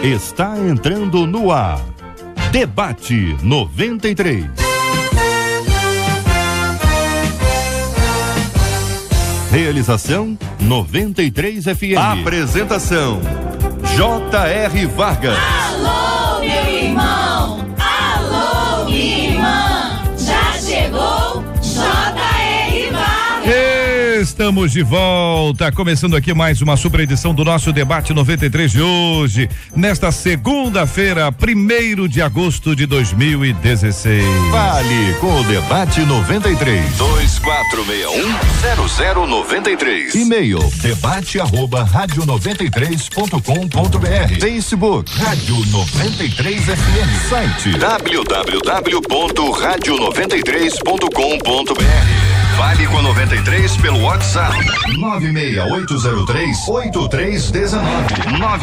Está entrando no ar. Debate 93. Realização 93 FM. Apresentação J.R. Vargas. Alô, meu irmão! Alô, minha irmã! Já chegou J.R. Vargas! Estamos de volta, começando aqui mais uma super edição do nosso Debate 93 de hoje, nesta segunda-feira, 1º de agosto de 2016. Fale com o Debate 93. 2461-0093. E-mail debate@radio93.com.br. Facebook Rádio 93 FM. Site www.radio93.com.br. Fale com 93 pelo WhatsApp 96803-8319.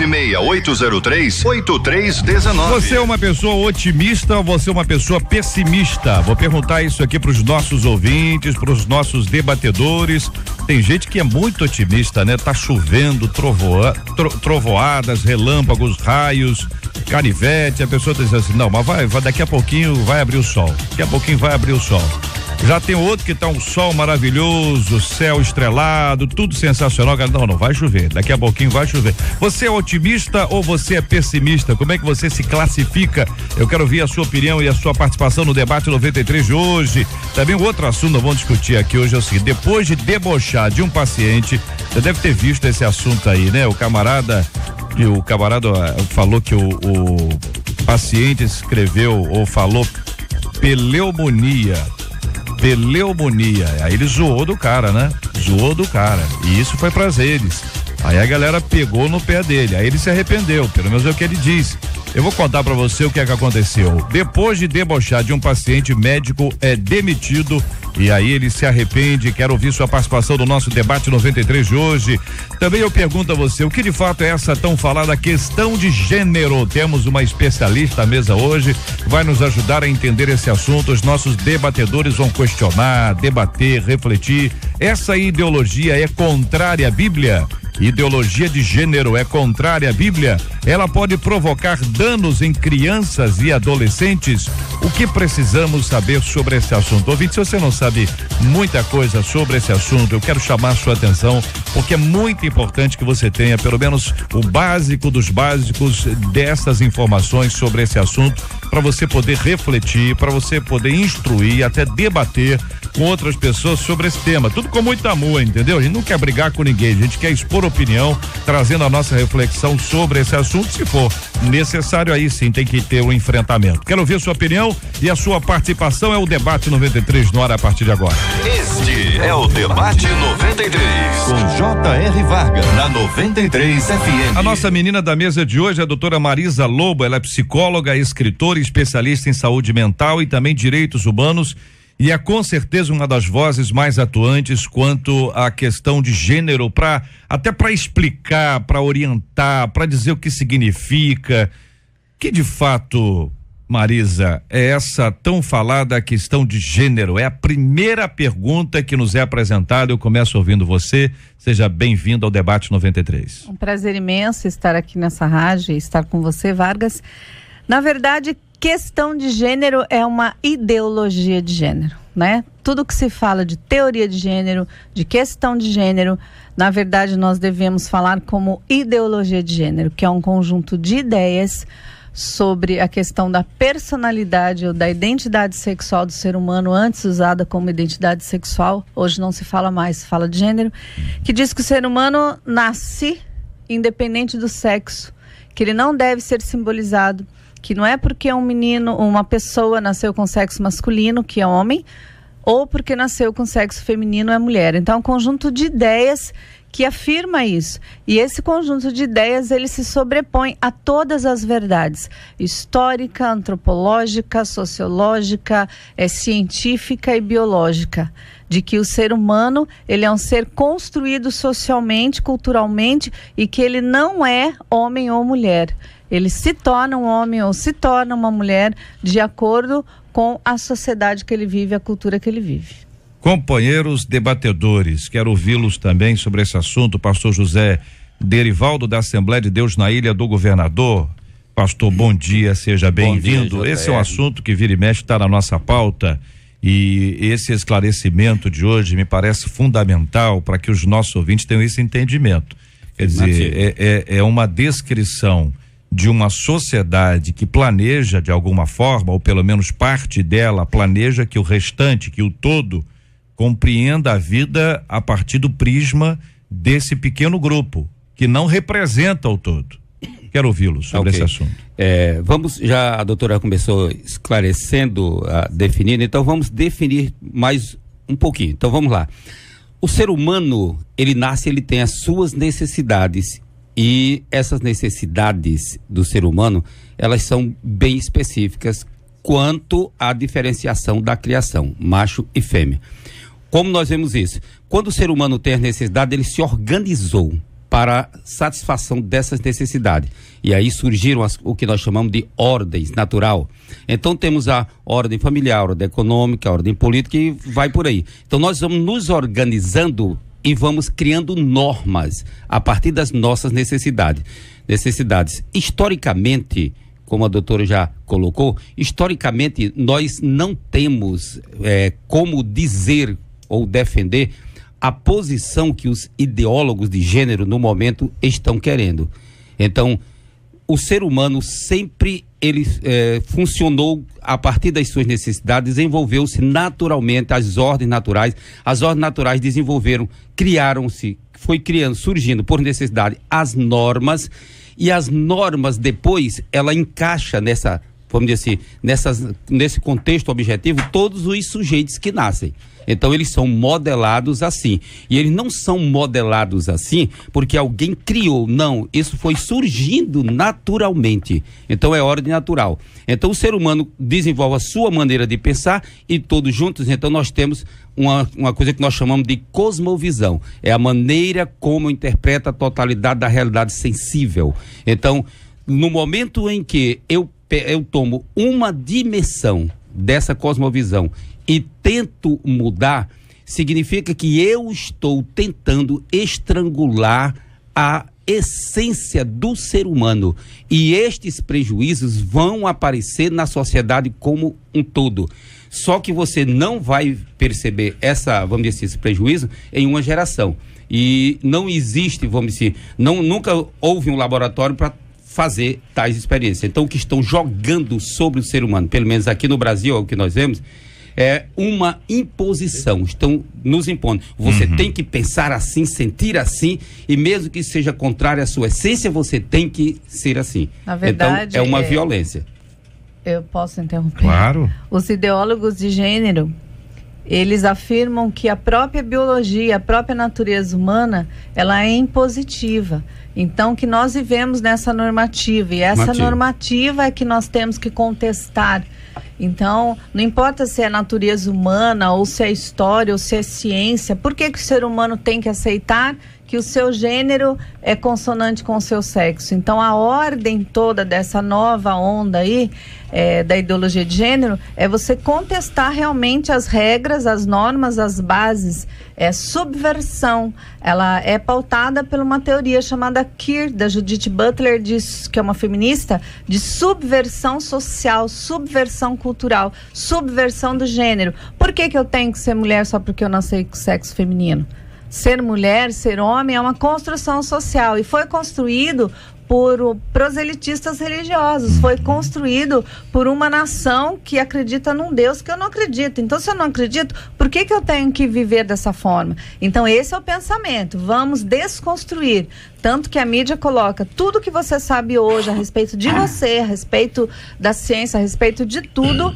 96803-8319. Você é uma pessoa otimista ou você é uma pessoa pessimista? Vou perguntar isso aqui para os nossos ouvintes, para os nossos debatedores. Tem gente que é muito otimista, né? Tá chovendo, trovoadas, relâmpagos, raios, canivete. A pessoa diz assim: não, mas vai, daqui a pouquinho vai abrir o sol. Daqui a pouquinho vai abrir o sol. Já tem outro que tá um sol maravilhoso, céu estrelado, tudo sensacional. Não vai chover, daqui a pouquinho vai chover. Você é otimista ou você é pessimista? Como é que você se classifica? Eu quero ouvir a sua opinião e a sua participação no Debate 93 de hoje. Também outro assunto nós vamos discutir aqui hoje é o seguinte: depois de debochar de um paciente, você deve ter visto esse assunto aí, né? O camarada falou que o paciente escreveu ou falou pneumonia. Aí ele zoou do cara, né? E isso foi pras redes. Aí a galera pegou no pé dele. Aí ele se arrependeu, pelo menos é o que ele diz. Eu vou contar pra você o que é que aconteceu. Depois de debochar de um paciente, médico é demitido e aí ele se arrepende. Quero ouvir sua participação no nosso Debate 93 de hoje. Também eu pergunto a você, o que de fato é essa tão falada questão de gênero? Temos uma especialista à mesa hoje, vai nos ajudar a entender esse assunto. Os nossos debatedores vão questionar, debater, refletir. Essa ideologia é contrária à Bíblia? Ideologia de gênero é contrária à Bíblia? Ela pode provocar danos em crianças e adolescentes? O que precisamos saber sobre esse assunto? Ouvinte, se você não sabe muita coisa sobre esse assunto, eu quero chamar a sua atenção, porque é muito importante que você tenha pelo menos o básico dos básicos dessas informações sobre esse assunto, para você poder refletir, para você poder instruir, até debater com outras pessoas sobre esse tema. Tudo com muito amor, entendeu? A gente não quer brigar com ninguém, a gente quer expor opinião, trazendo a nossa reflexão sobre esse assunto. Se for necessário, aí sim tem que ter um enfrentamento. Quero ouvir a sua opinião e a sua participação. É o Debate 93 no ar a partir de agora. Este é o Debate 93 com J.R. Vargas na 93 FM. A nossa menina da mesa de hoje é a doutora Marisa Lobo. Ela é psicóloga, escritora e especialista em saúde mental e também direitos humanos. E é com certeza uma das vozes mais atuantes quanto à questão de gênero, até para explicar, para orientar, para dizer o que significa. Que de fato, Marisa, é essa tão falada questão de gênero? É a primeira pergunta que nos é apresentada. Eu começo ouvindo você. Seja bem-vindo ao Debate 93. Um prazer imenso estar aqui nessa rádio e estar com você, Vargas. Na verdade, questão de gênero é uma ideologia de gênero, né? Tudo que se fala de teoria de gênero, de questão de gênero, na verdade nós devemos falar como ideologia de gênero, que é um conjunto de ideias sobre a questão da personalidade ou da identidade sexual do ser humano, antes usada como identidade sexual, hoje não se fala mais, se fala de gênero, que diz que o ser humano nasce independente do sexo, que ele não deve ser simbolizado, que não é porque um menino, uma pessoa nasceu com sexo masculino, que é homem, ou porque nasceu com sexo feminino, é mulher. Então é um conjunto de ideias que afirma isso. E esse conjunto de ideias, ele se sobrepõe a todas as verdades, histórica, antropológica, sociológica, científica e biológica, de que o ser humano, ele é um ser construído socialmente, culturalmente, e que ele não é homem ou mulher. Ele se torna um homem ou se torna uma mulher de acordo com a sociedade que ele vive, a cultura que ele vive. Companheiros debatedores, quero ouvi-los também sobre esse assunto. Pastor José Derivaldo, da Assembleia de Deus na Ilha do Governador. Pastor, bom dia, seja bem-vindo. Esse é um assunto que vira e mexe, está na nossa pauta, e esse esclarecimento de hoje me parece fundamental para que os nossos ouvintes tenham esse entendimento. Quer dizer, é uma descrição de uma sociedade que planeja de alguma forma, ou pelo menos parte dela planeja que o restante, que o todo, compreenda a vida a partir do prisma desse pequeno grupo, que não representa o todo. Quero ouvi-lo sobre esse assunto. A doutora começou esclarecendo, definindo, então vamos definir mais um pouquinho. Então vamos lá. O ser humano, ele nasce, ele tem as suas necessidades, e essas necessidades do ser humano, elas são bem específicas quanto à diferenciação da criação, macho e fêmea. Como nós vemos isso? Quando o ser humano tem a necessidade, ele se organizou para satisfação dessas necessidades. E aí surgiram o que nós chamamos de ordens natural. Então temos a ordem familiar, a ordem econômica, a ordem política, e vai por aí. Então nós vamos nos organizando e vamos criando normas a partir das nossas necessidades. Historicamente, como a doutora já colocou, historicamente nós não temos como dizer ou defender a posição que os ideólogos de gênero no momento estão querendo. Então, o ser humano sempre ele funcionou a partir das suas necessidades, desenvolveu-se naturalmente as ordens naturais. As ordens naturais desenvolveram, criaram-se, surgindo por necessidade as normas, e as normas depois ela encaixa nessa, vamos dizer assim, nesse contexto objetivo todos os sujeitos que nascem. Então eles são modelados assim, e eles não são modelados assim porque alguém criou, não, isso foi surgindo naturalmente. Então é ordem natural. Então o ser humano desenvolve a sua maneira de pensar, e todos juntos, então nós temos uma coisa que nós chamamos de cosmovisão, é a maneira como interpreta a totalidade da realidade sensível. Então, no momento em que eu tomo uma dimensão dessa cosmovisão e tento mudar, significa que eu estou tentando estrangular a essência do ser humano, e estes prejuízos vão aparecer na sociedade como um todo. Só que você não vai perceber esse prejuízo em uma geração, e não existe, nunca houve um laboratório para fazer tais experiências. Então o que estão jogando sobre o ser humano, pelo menos aqui no Brasil, é o que nós vemos, é uma imposição, estão nos impondo. Você tem que pensar assim, sentir assim, e mesmo que seja contrário à sua essência, você tem que ser assim. Na verdade, então, é uma violência. Eu posso interromper? Claro. Os ideólogos de gênero, eles afirmam que a própria biologia, a própria natureza humana, ela é impositiva. Então, que nós vivemos nessa normativa, e essa normativa é que nós temos que contestar. Então, não importa se é natureza humana, ou se é história, ou se é ciência, por que o ser humano tem que aceitar que o seu gênero é consonante com o seu sexo? Então, a ordem toda dessa nova onda aí, da ideologia de gênero, é você contestar realmente as regras, as normas, as bases. É subversão. Ela é pautada por uma teoria chamada Queer, da Judith Butler, que é uma feminista, de subversão social, subversão cultural, subversão do gênero. Por que eu tenho que ser mulher só porque eu nasci com sexo feminino? Ser mulher, ser homem é uma construção social, e foi construído por proselitistas religiosos, foi construído por uma nação que acredita num Deus que eu não acredito. Então, se eu não acredito, por que eu tenho que viver dessa forma? Então, esse é o pensamento. Vamos desconstruir. Tanto que a mídia coloca tudo que você sabe hoje a respeito de você, a respeito da ciência, a respeito de tudo,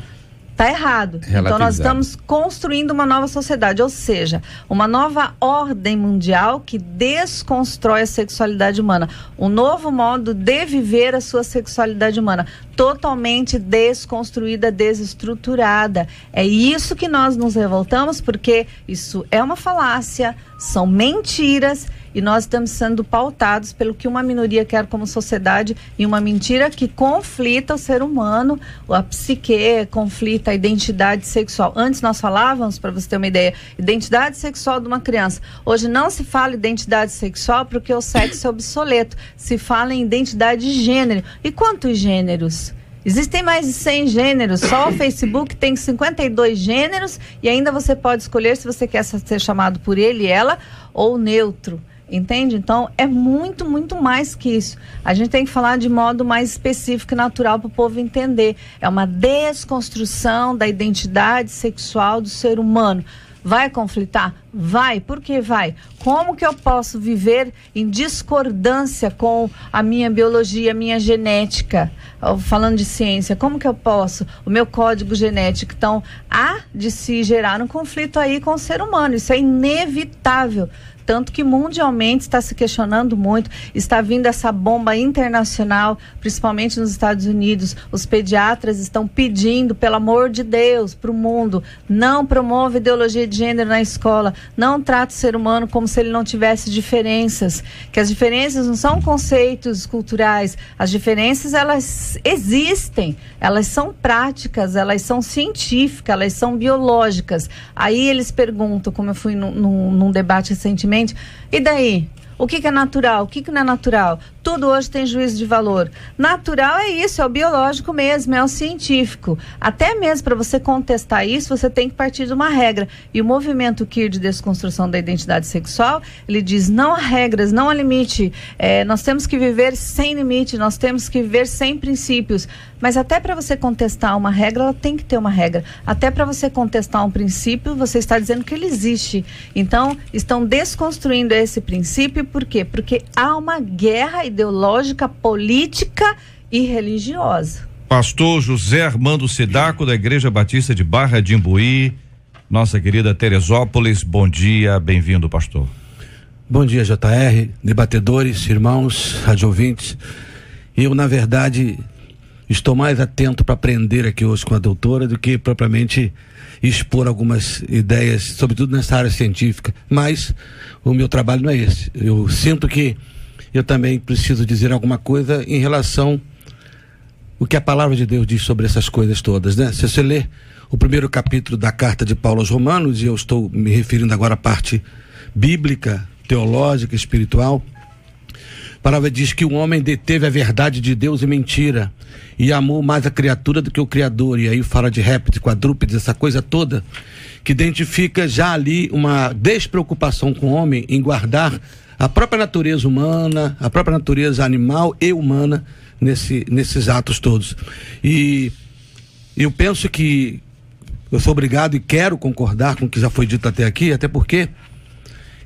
está errado. Então nós estamos construindo uma nova sociedade, ou seja, uma nova ordem mundial que desconstrói a sexualidade humana, um novo modo de viver a sua sexualidade humana, totalmente desconstruída, desestruturada. É isso que nós nos revoltamos, porque isso é uma falácia, são mentiras, e nós estamos sendo pautados pelo que uma minoria quer como sociedade e uma mentira que conflita o ser humano, a psique, conflita a identidade sexual. Antes nós falávamos, para você ter uma ideia, identidade sexual de uma criança. Hoje não se fala identidade sexual porque o sexo é obsoleto. Se fala em identidade de gênero. E quantos gêneros? Existem mais de 100 gêneros, só o Facebook tem 52 gêneros e ainda você pode escolher se você quer ser chamado por ele, ela ou neutro, entende? Então é muito, muito mais que isso. A gente tem que falar de modo mais específico e natural para o povo entender. É uma desconstrução da identidade sexual do ser humano. Vai conflitar? Vai. Por que vai? Como que eu posso viver em discordância com a minha biologia, a minha genética? Falando de ciência, como que eu posso? O meu código genético. Então, há de se gerar um conflito aí com o ser humano. Isso é inevitável. Tanto que mundialmente está se questionando muito, está vindo essa bomba internacional, principalmente nos Estados Unidos. Os pediatras estão pedindo, pelo amor de Deus, para o mundo, não promova ideologia de gênero na escola, não trata o ser humano como se ele não tivesse diferenças, que as diferenças não são conceitos culturais, as diferenças elas existem, elas são práticas, elas são científicas, elas são biológicas. Aí eles perguntam, como eu fui num debate recentemente, e daí? O que é natural? O que não é natural? Tudo hoje tem juízo de valor. Natural é isso, é o biológico mesmo, é o científico. Até mesmo para você contestar isso, você tem que partir de uma regra. E o movimento queer de desconstrução da identidade sexual, ele diz, não há regras, não há limite. Nós temos que viver sem limite, nós temos que viver sem princípios. Mas até para você contestar uma regra, ela tem que ter uma regra. Até para você contestar um princípio, você está dizendo que ele existe. Então, estão desconstruindo esse princípio, por quê? Porque há uma guerra ideológica, política e religiosa. Pastor José Armando Sidaco, da Igreja Batista de Barra de Imbuí, nossa querida Teresópolis, bom dia, bem-vindo, pastor. Bom dia, JR, debatedores, irmãos, radiovintes. Eu, na verdade, estou mais atento para aprender aqui hoje com a doutora do que propriamente expor algumas ideias, sobretudo nessa área científica, mas o meu trabalho não é esse. Eu sinto que eu também preciso dizer alguma coisa em relação ao que a palavra de Deus diz sobre essas coisas todas, né? Se você ler o primeiro capítulo da carta de Paulo aos Romanos, e eu estou me referindo agora à parte bíblica, teológica, espiritual, a palavra diz que o homem deteve a verdade de Deus em mentira e amou mais a criatura do que o Criador. E aí fala de répteis, quadrúpedes, essa coisa toda, que identifica já ali uma despreocupação com o homem em guardar a própria natureza humana, a própria natureza animal e humana nesses atos todos. E eu penso que eu sou obrigado e quero concordar com o que já foi dito até aqui, até porque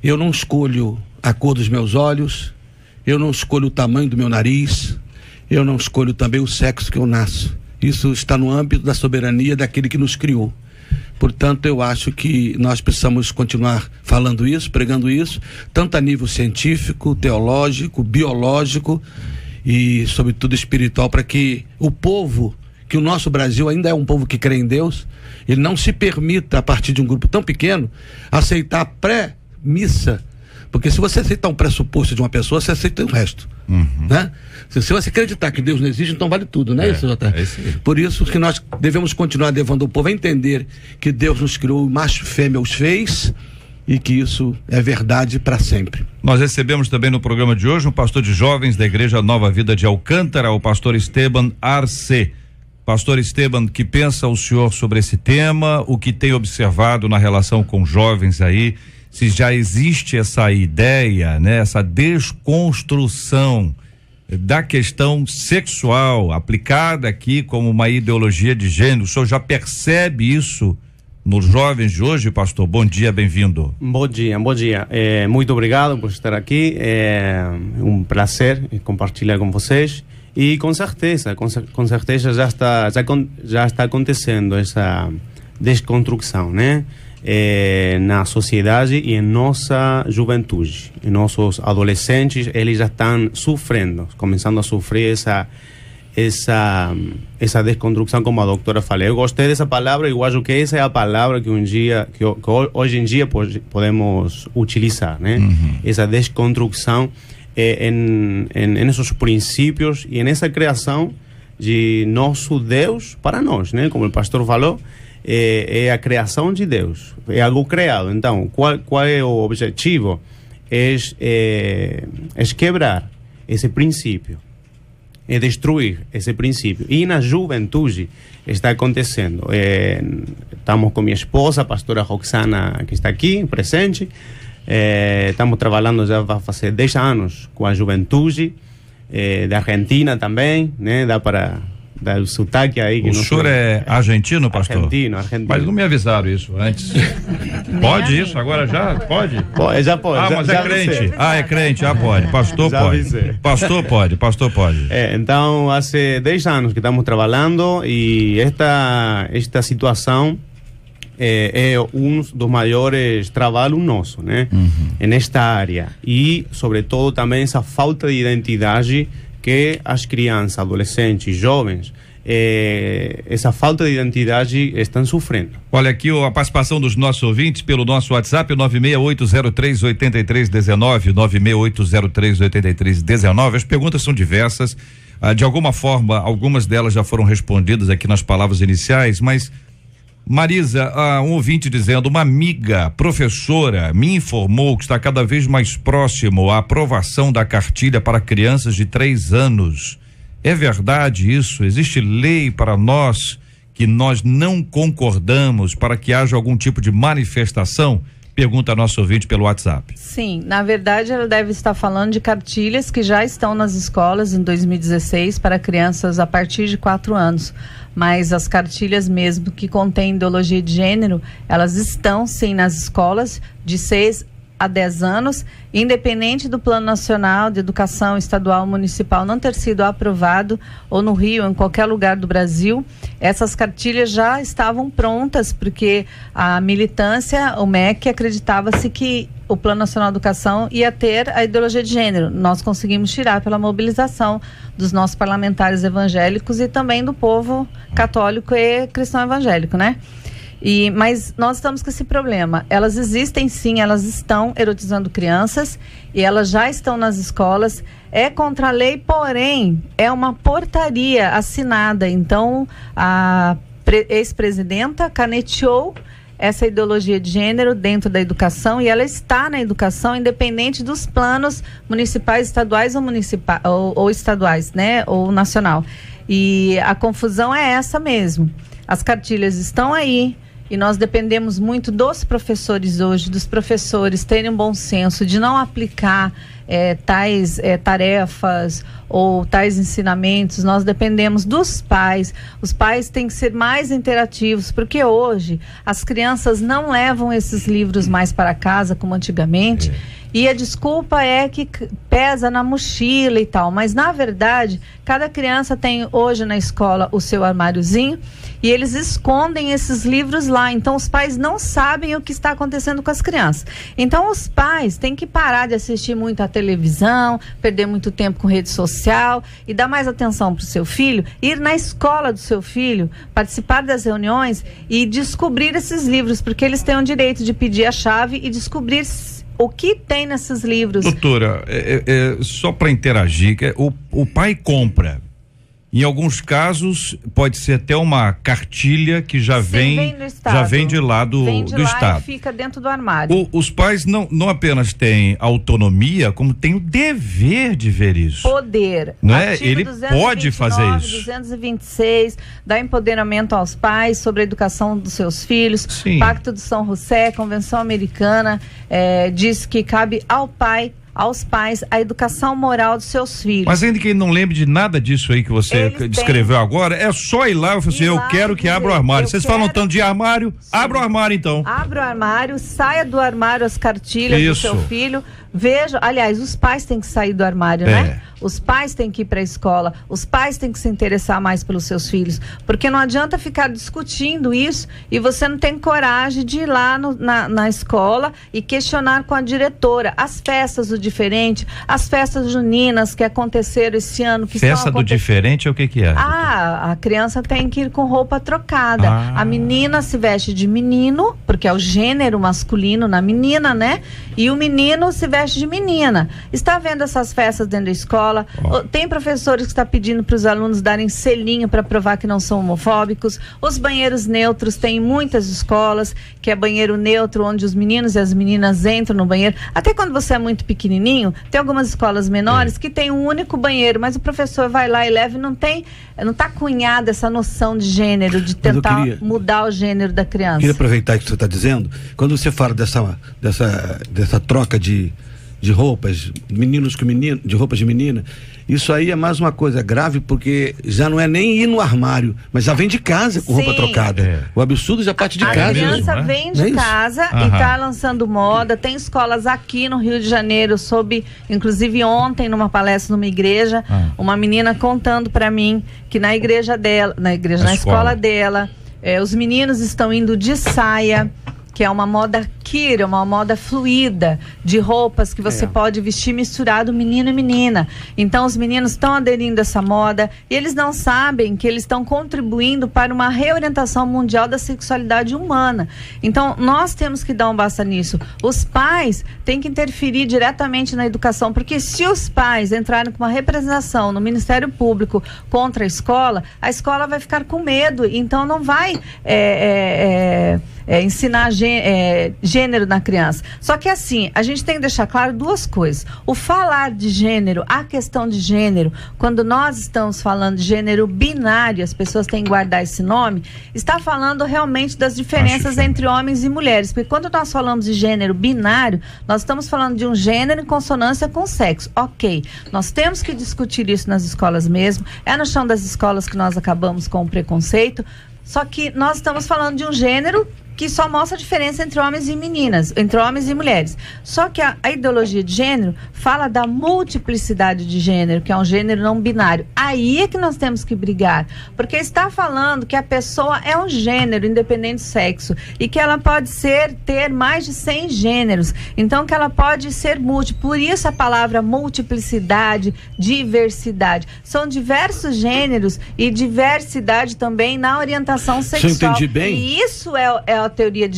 eu não escolho a cor dos meus olhos, eu não escolho o tamanho do meu nariz, eu não escolho também o sexo que eu nasço. Isso está no âmbito da soberania daquele que nos criou. Portanto, eu acho que nós precisamos continuar falando isso, pregando isso, tanto a nível científico, teológico, biológico e, sobretudo, espiritual, para que o povo, que o nosso Brasil ainda é um povo que crê em Deus, ele não se permita, a partir de um grupo tão pequeno, aceitar a pré-missa. Porque se você aceitar um pressuposto de uma pessoa, você aceita o resto. Né? Se você acreditar que Deus não existe, então vale tudo, não é isso, Jota? Por isso que nós devemos continuar levando o povo a entender que Deus nos criou, macho e fêmea os fez, e que isso é verdade para sempre. Nós recebemos também no programa de hoje um pastor de jovens da Igreja Nova Vida de Alcântara, o pastor Esteban Arce. Pastor Esteban, que pensa o senhor sobre esse tema, o que tem observado na relação com jovens aí, se já existe essa ideia, né, essa desconstrução da questão sexual aplicada aqui como uma ideologia de gênero. O senhor já percebe isso nos jovens de hoje, pastor? Bom dia, bem-vindo. Bom dia, bom dia. Muito obrigado por estar aqui. É um prazer compartilhar com vocês. E com certeza já está acontecendo essa desconstrução, né? Na sociedade e em nossa juventude, em nossos adolescentes, eles já estão sofrendo, começando a sofrer essa desconstrução, como a doutora falou. Eu gostei dessa palavra e eu acho que essa é a palavra que hoje em dia podemos utilizar, né? Essa desconstrução em esses princípios e nessa criação de nosso Deus para nós, né? Como o pastor falou, é a criação de Deus, é algo criado. Então, qual é o objetivo? É quebrar esse princípio, é destruir esse princípio. E na juventude está acontecendo. Estamos com minha esposa, a pastora Roxana, que está aqui, presente. Estamos trabalhando já vai fazer 10 anos com a juventude da Argentina também, né? Dá para dar o sotaque aí. Que o senhor é argentino, pastor? Argentino. Mas não me avisaram isso antes. Pode isso? Agora já? Pode? Já pode. Mas é crente. É crente, já pode. Pastor já pode. Avisei. Pastor pode. Então, há 10 anos que estamos trabalhando e esta situação é um dos maiores trabalhos nossos, né? Nesta área. E, sobretudo, também essa falta de identidade que as crianças, adolescentes, jovens, essa falta de identidade estão sofrendo. Olha aqui a participação dos nossos ouvintes pelo nosso WhatsApp, 968038319, 968038319. As perguntas são diversas. De alguma forma, algumas delas já foram respondidas aqui nas palavras iniciais, mas Marisa, um ouvinte dizendo: uma amiga professora me informou que está cada vez mais próximo à aprovação da cartilha para crianças de 3 anos. É verdade isso? Existe lei para nós que nós não concordamos para que haja algum tipo de manifestação? Pergunta a nosso ouvinte pelo WhatsApp. Sim, na verdade ela deve estar falando de cartilhas que já estão nas escolas em 2016 para crianças a partir de 4 anos. Mas as cartilhas mesmo que contêm ideologia de gênero, elas estão sim nas escolas de 6 a 10 anos, independente do Plano Nacional de Educação Estadual Municipal não ter sido aprovado, ou no Rio, em qualquer lugar do Brasil, essas cartilhas já estavam prontas, porque a militância, o MEC, acreditava-se que o Plano Nacional de Educação ia ter a ideologia de gênero. Nós conseguimos tirar pela mobilização dos nossos parlamentares evangélicos e também do povo católico e cristão evangélico, né? Mas nós estamos com esse problema. Elas existem sim, elas estão erotizando crianças e elas já estão nas escolas. É contra a lei, porém, é uma portaria assinada. Então, a ex-presidenta caneteou essa ideologia de gênero dentro da educação e ela está na educação independente dos planos municipais, estaduais ou estaduais, né? Ou nacional. E a confusão é essa mesmo. As cartilhas estão aí. E nós dependemos muito dos professores hoje, dos professores terem um bom senso de não aplicar tais tarefas ou tais ensinamentos. Nós dependemos dos pais. Os pais têm que ser mais interativos, porque hoje as crianças não levam esses livros mais para casa como antigamente. E a desculpa é que pesa na mochila e tal, mas na verdade, cada criança tem hoje na escola o seu armáriozinho e eles escondem esses livros lá, então os pais não sabem o que está acontecendo com as crianças. Então os pais têm que parar de assistir muito a televisão, perder muito tempo com rede social e dar mais atenção para o seu filho, ir na escola do seu filho, participar das reuniões e descobrir esses livros, porque eles têm o direito de pedir a chave e descobrir o que tem nesses livros. Doutora, só para interagir, o pai compra. Em alguns casos, pode ser até uma cartilha que já vem de lá do Estado. E fica dentro do armário. Os pais não apenas têm autonomia, como têm o dever de ver isso. Poder. Não é? Ele pode fazer isso. 226, dá empoderamento aos pais sobre a educação dos seus filhos. Sim. Pacto de São José, Convenção Americana, diz que cabe aos pais a educação moral dos seus filhos. Mas ainda que ele não lembre de nada disso aí que você descreveu agora, é só ir lá e falar assim, eu quero que abra o armário. Vocês falam tanto de armário, abra o armário então. Abra o armário, saia do armário as cartilhas do seu filho, Vejo, aliás, os pais têm que sair do armário, né? Os pais têm que ir para a escola, os pais têm que se interessar mais pelos seus filhos, porque não adianta ficar discutindo isso e você não tem coragem de ir lá na escola e questionar com a diretora as festas do diferente, as festas juninas que aconteceram esse ano. Festa do diferente é o que é? A criança tem que ir com roupa trocada. A menina se veste de menino, porque é o gênero masculino na menina, né? E o menino se veste de menina. Está vendo essas festas dentro da escola? Tem professores que estão pedindo para os alunos darem selinho para provar que não são homofóbicos. Os banheiros neutros, tem muitas escolas que é banheiro neutro, onde os meninos e as meninas entram no banheiro. Até quando você é muito pequenininho, tem algumas escolas menores que tem um único banheiro, mas o professor vai lá e leva e não está cunhada essa noção de gênero, de tentar mudar o gênero da criança. Queria aproveitar que você está dizendo, quando você fala dessa troca de roupas, meninos com menino, de roupas de menina, isso aí é mais uma coisa grave, porque já não é nem ir no armário, mas já vem de casa com roupa trocada. O absurdo já parte de casa. A criança vem de casa e está lançando moda. Tem escolas aqui no Rio de Janeiro, inclusive ontem numa palestra numa igreja, uma menina contando para mim que na escola dela, os meninos estão indo de saia, que é uma moda kira, uma moda fluida, de roupas que você pode vestir misturado menino e menina. Então os meninos estão aderindo a essa moda e eles não sabem que eles estão contribuindo para uma reorientação mundial da sexualidade humana. Então nós temos que dar um basta nisso. Os pais têm que interferir diretamente na educação, porque se os pais entrarem com uma representação no Ministério Público contra a escola vai ficar com medo, então não vai ensinar gênero na criança. Só que assim, a gente tem que deixar claro duas coisas. O falar de gênero, a questão de gênero, quando nós estamos falando de gênero binário, as pessoas têm que guardar esse nome, está falando realmente das diferenças entre homens e mulheres. Porque quando nós falamos de gênero binário, nós estamos falando de um gênero em consonância com o sexo. Ok, nós temos que discutir isso nas escolas mesmo. É no chão das escolas que nós acabamos com o preconceito. Só que nós estamos falando de um gênero que só mostra a diferença entre homens e meninas, entre homens e mulheres. Só que a ideologia de gênero fala da multiplicidade de gênero, que é um gênero não binário. Aí é que nós temos que brigar, porque está falando que a pessoa é um gênero, independente do sexo, e que ela pode ter mais de 100 gêneros, então que ela pode ser múltipla. Por isso a palavra multiplicidade, diversidade. São diversos gêneros e diversidade também na orientação sexual. Se eu entendi bem? E isso é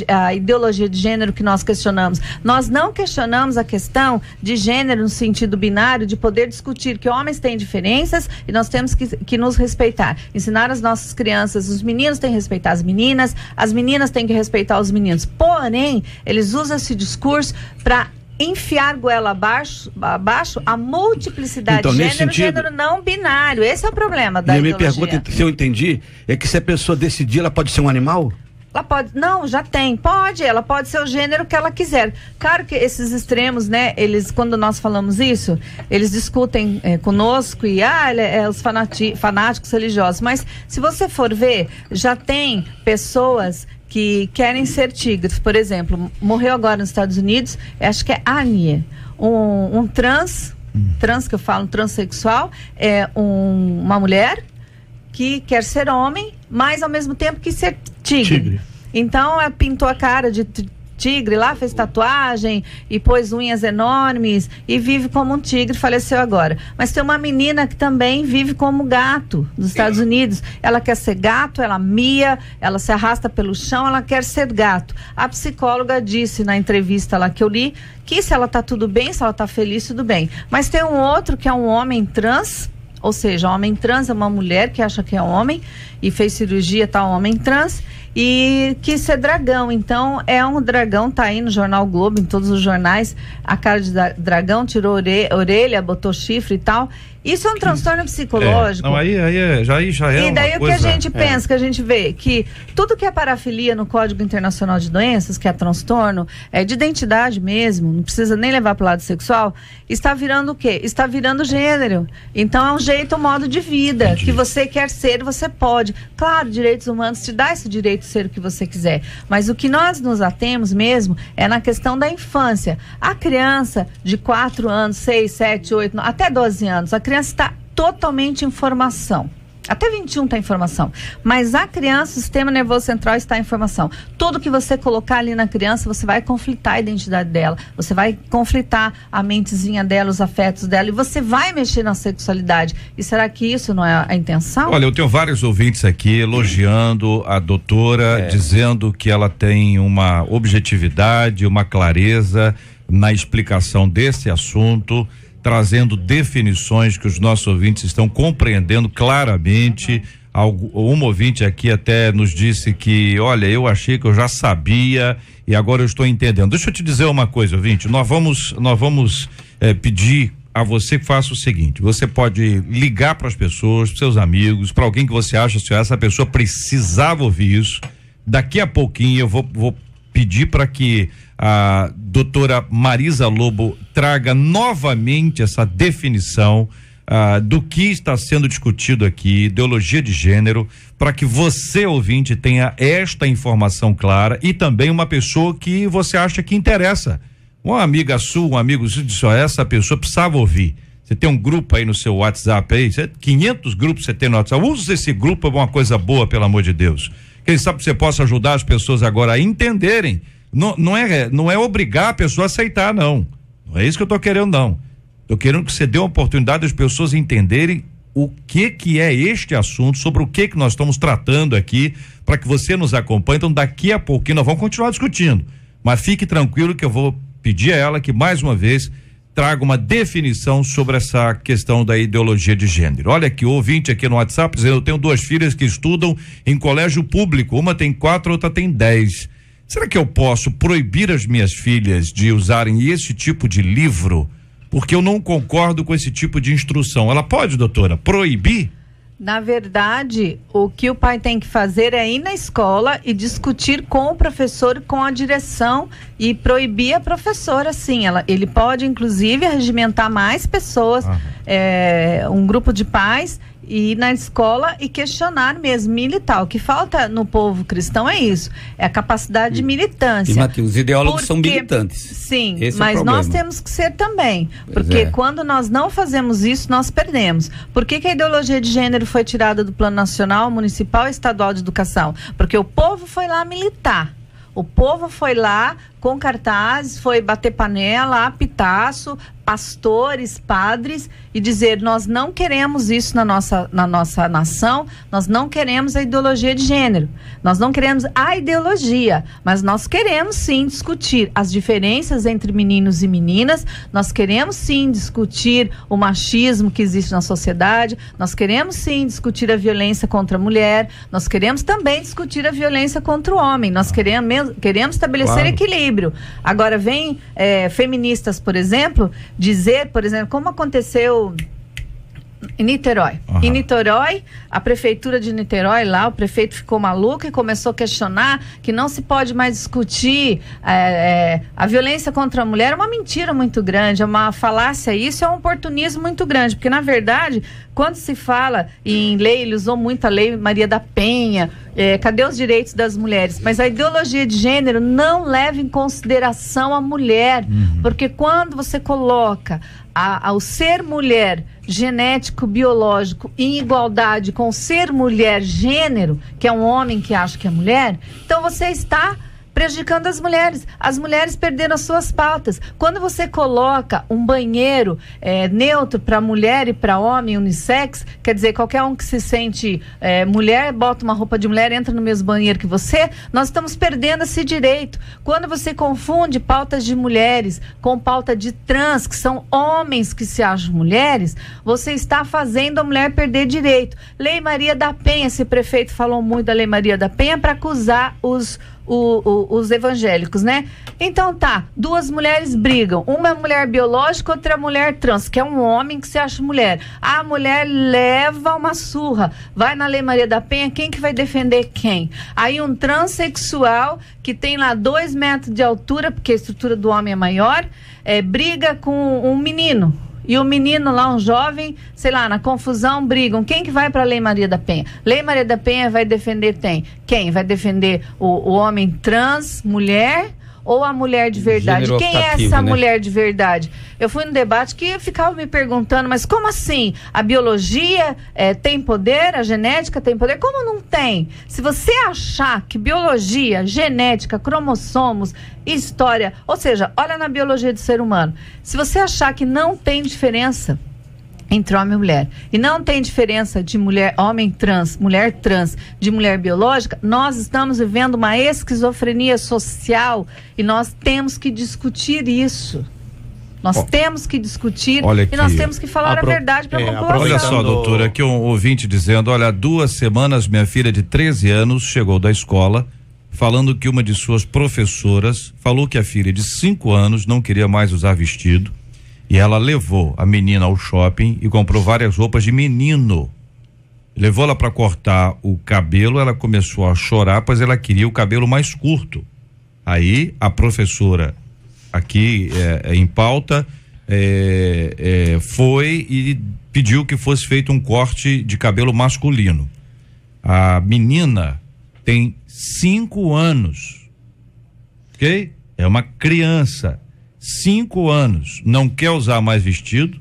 a ideologia de gênero que nós questionamos. Nós não questionamos a questão de gênero no sentido binário, de poder discutir que homens têm diferenças e nós temos que nos respeitar. Ensinar as nossas crianças, os meninos têm que respeitar as meninas têm que respeitar os meninos. Porém, eles usam esse discurso para enfiar goela abaixo a multiplicidade de gênero não binário. Esse é o problema da ideologia. E a minha pergunta, se eu entendi, é que se a pessoa decidir, ela pode ser um animal? Ela pode, não, já tem, ela pode ser o gênero que ela quiser. Claro que esses extremos, né, quando nós falamos isso, eles discutem conosco e os fanáticos religiosos, mas se você for ver, já tem pessoas que querem ser tigres. Por exemplo, morreu agora nos Estados Unidos, acho que é Anye, um trans que eu falo, um transexual, é uma mulher que quer ser homem, mas ao mesmo tempo quis ser tigre. Então ela pintou a cara de tigre lá, fez tatuagem e pôs unhas enormes e vive como um tigre, faleceu agora. Mas tem uma menina que também vive como gato nos Estados Unidos. Ela quer ser gato, ela mia, ela se arrasta pelo chão, ela quer ser gato. A psicóloga disse na entrevista lá que eu li que se ela tá tudo bem, se ela tá feliz, tudo bem. Mas tem um outro que é um homem trans. Ou seja, homem trans é uma mulher que acha que é homem e fez cirurgia, tá, um homem trans, e quis ser dragão. Então é um dragão, tá aí no jornal Globo, em todos os jornais, a cara de dragão, tirou orelha, botou chifre e tal, Isso é um transtorno psicológico. Não, aí já é e daí uma o coisa... que a gente pensa, que a gente vê, que tudo que é parafilia no Código Internacional de Doenças, que é transtorno, é de identidade mesmo, não precisa nem levar para o lado sexual, está virando o quê? Está virando gênero. Então é um jeito, um modo de vida. Entendi. Que você quer ser, você pode. Claro, direitos humanos te dá esse direito de ser o que você quiser. Mas o que nós nos atemos mesmo é na questão da infância. A criança de 4 anos, 6, 7, 8, 9, até 12 anos, a criança está totalmente em formação. Até 21 está em formação. Mas a criança, o sistema nervoso central está em formação. Tudo que você colocar ali na criança, você vai conflitar a identidade dela. Você vai conflitar a mentezinha dela, os afetos dela. E você vai mexer na sexualidade. E será que isso não é a intenção? Olha, eu tenho vários ouvintes aqui elogiando a doutora, dizendo que ela tem uma objetividade, uma clareza na explicação desse assunto, trazendo definições que os nossos ouvintes estão compreendendo claramente. Um ouvinte aqui até nos disse que, olha, eu achei que eu já sabia e agora eu estou entendendo. Deixa eu te dizer uma coisa, ouvinte, nós vamos pedir a você que faça o seguinte: você pode ligar para as pessoas, para seus amigos, para alguém que você acha que essa pessoa precisava ouvir isso. Daqui a pouquinho eu vou pedir para que a doutora Marisa Lobo traga novamente essa definição do que está sendo discutido aqui, ideologia de gênero, para que você, ouvinte, tenha esta informação clara, e também uma pessoa que você acha que interessa. Uma amiga sua, um amigo seu, disse: essa pessoa precisava ouvir. Você tem um grupo aí no seu WhatsApp aí, 500 grupos você tem no WhatsApp, usa esse grupo para uma coisa boa, pelo amor de Deus. Quem sabe você possa ajudar as pessoas agora a entenderem. Não é obrigar a pessoa a aceitar, não. Não é isso que eu tô querendo, não. Tô querendo que você dê uma oportunidade das pessoas entenderem o que é este assunto, sobre o que nós estamos tratando aqui, para que você nos acompanhe. Então, daqui a pouquinho nós vamos continuar discutindo, mas fique tranquilo que eu vou pedir a ela que, mais uma vez, traga uma definição sobre essa questão da ideologia de gênero. Olha aqui, o ouvinte aqui no WhatsApp dizendo: eu tenho 2 filhas que estudam em colégio público, uma tem 4, outra tem 10. Será que eu posso proibir as minhas filhas de usarem esse tipo de livro? Porque eu não concordo com esse tipo de instrução. Ela pode, doutora, proibir? Na verdade, o que o pai tem que fazer é ir na escola e discutir com o professor, com a direção, e proibir a professora, sim. Ele pode, inclusive, regimentar mais pessoas, um grupo de pais, e ir na escola e questionar mesmo, militar. O que falta no povo cristão é isso, é a capacidade de militância. E, Matheus, os ideólogos são militantes. Sim, esse mas é nós temos que ser também, porque quando nós não fazemos isso, nós perdemos. Por que a ideologia de gênero foi tirada do Plano Nacional, Municipal e Estadual de Educação? Porque o povo foi lá militar. O povo foi lá com cartazes, foi bater panela, apitaço, pastores, padres, e dizer: nós não queremos isso na nossa nação, nós não queremos a ideologia de gênero, nós não queremos a ideologia, mas nós queremos sim discutir as diferenças entre meninos e meninas, nós queremos sim discutir o machismo que existe na sociedade, nós queremos sim discutir a violência contra a mulher, nós queremos também discutir a violência contra o homem, nós queremos estabelecer equilíbrio. Agora vem feministas, por exemplo, dizer, por exemplo, como aconteceu em Niterói. Em Niterói, a prefeitura de Niterói lá, o prefeito ficou maluco e começou a questionar que não se pode mais discutir a violência contra a mulher. É uma mentira muito grande, é uma falácia, isso é um oportunismo muito grande, porque na verdade, quando se fala em lei, ele usou muito a lei Maria da Penha, cadê os direitos das mulheres? Mas a ideologia de gênero não leva em consideração a mulher, porque quando você coloca ao ser mulher genético, biológico, em igualdade com o ser mulher gênero, que é um homem que acha que é mulher, então você está prejudicando as mulheres perderam as suas pautas. Quando você coloca um banheiro neutro para mulher e para homem, unissex, quer dizer, qualquer um que se sente mulher, bota uma roupa de mulher, entra no mesmo banheiro que você, nós estamos perdendo esse direito. Quando você confunde pautas de mulheres com pauta de trans, que são homens que se acham mulheres, você está fazendo a mulher perder direito. Lei Maria da Penha, esse prefeito falou muito da Lei Maria da Penha para acusar os os evangélicos, né? Então tá, 2 mulheres brigam, uma é mulher biológica, outra é mulher trans, que é um homem que se acha mulher. A mulher leva uma surra, vai na Lei Maria da Penha, quem que vai defender quem? Aí um transexual que tem lá 2 metros de altura, porque a estrutura do homem é maior, briga com um menino. E o menino lá, um jovem, sei lá, na confusão, brigam. Quem que vai para a Lei Maria da Penha? Lei Maria da Penha vai defender quem? Vai defender o homem trans, mulher, ou a mulher de verdade? Gênero Quem optativo, é essa né? mulher de verdade? Eu fui no debate que eu ficava me perguntando, mas como assim? A biologia tem poder? A genética tem poder? Como não tem? Se você achar que biologia, genética, cromossomos, história, ou seja, olha na biologia do ser humano, se você achar que não tem diferença entre homem e mulher, e não tem diferença de mulher, homem trans, mulher trans, de mulher biológica, nós estamos vivendo uma esquizofrenia social e nós temos que discutir isso. Nós temos que discutir e nós temos que falar a verdade para a população. Olha só, doutora, aqui um ouvinte dizendo, olha, há 2 semanas minha filha de 13 anos chegou da escola falando que uma de suas professoras falou que a filha de 5 anos não queria mais usar vestido. E ela levou a menina ao shopping e comprou várias roupas de menino. Levou ela para cortar o cabelo, ela começou a chorar, pois ela queria o cabelo mais curto. Aí a professora, aqui em pauta, foi e pediu que fosse feito um corte de cabelo masculino. A menina tem 5 anos, ok? É uma criança. 5 anos, não quer usar mais vestido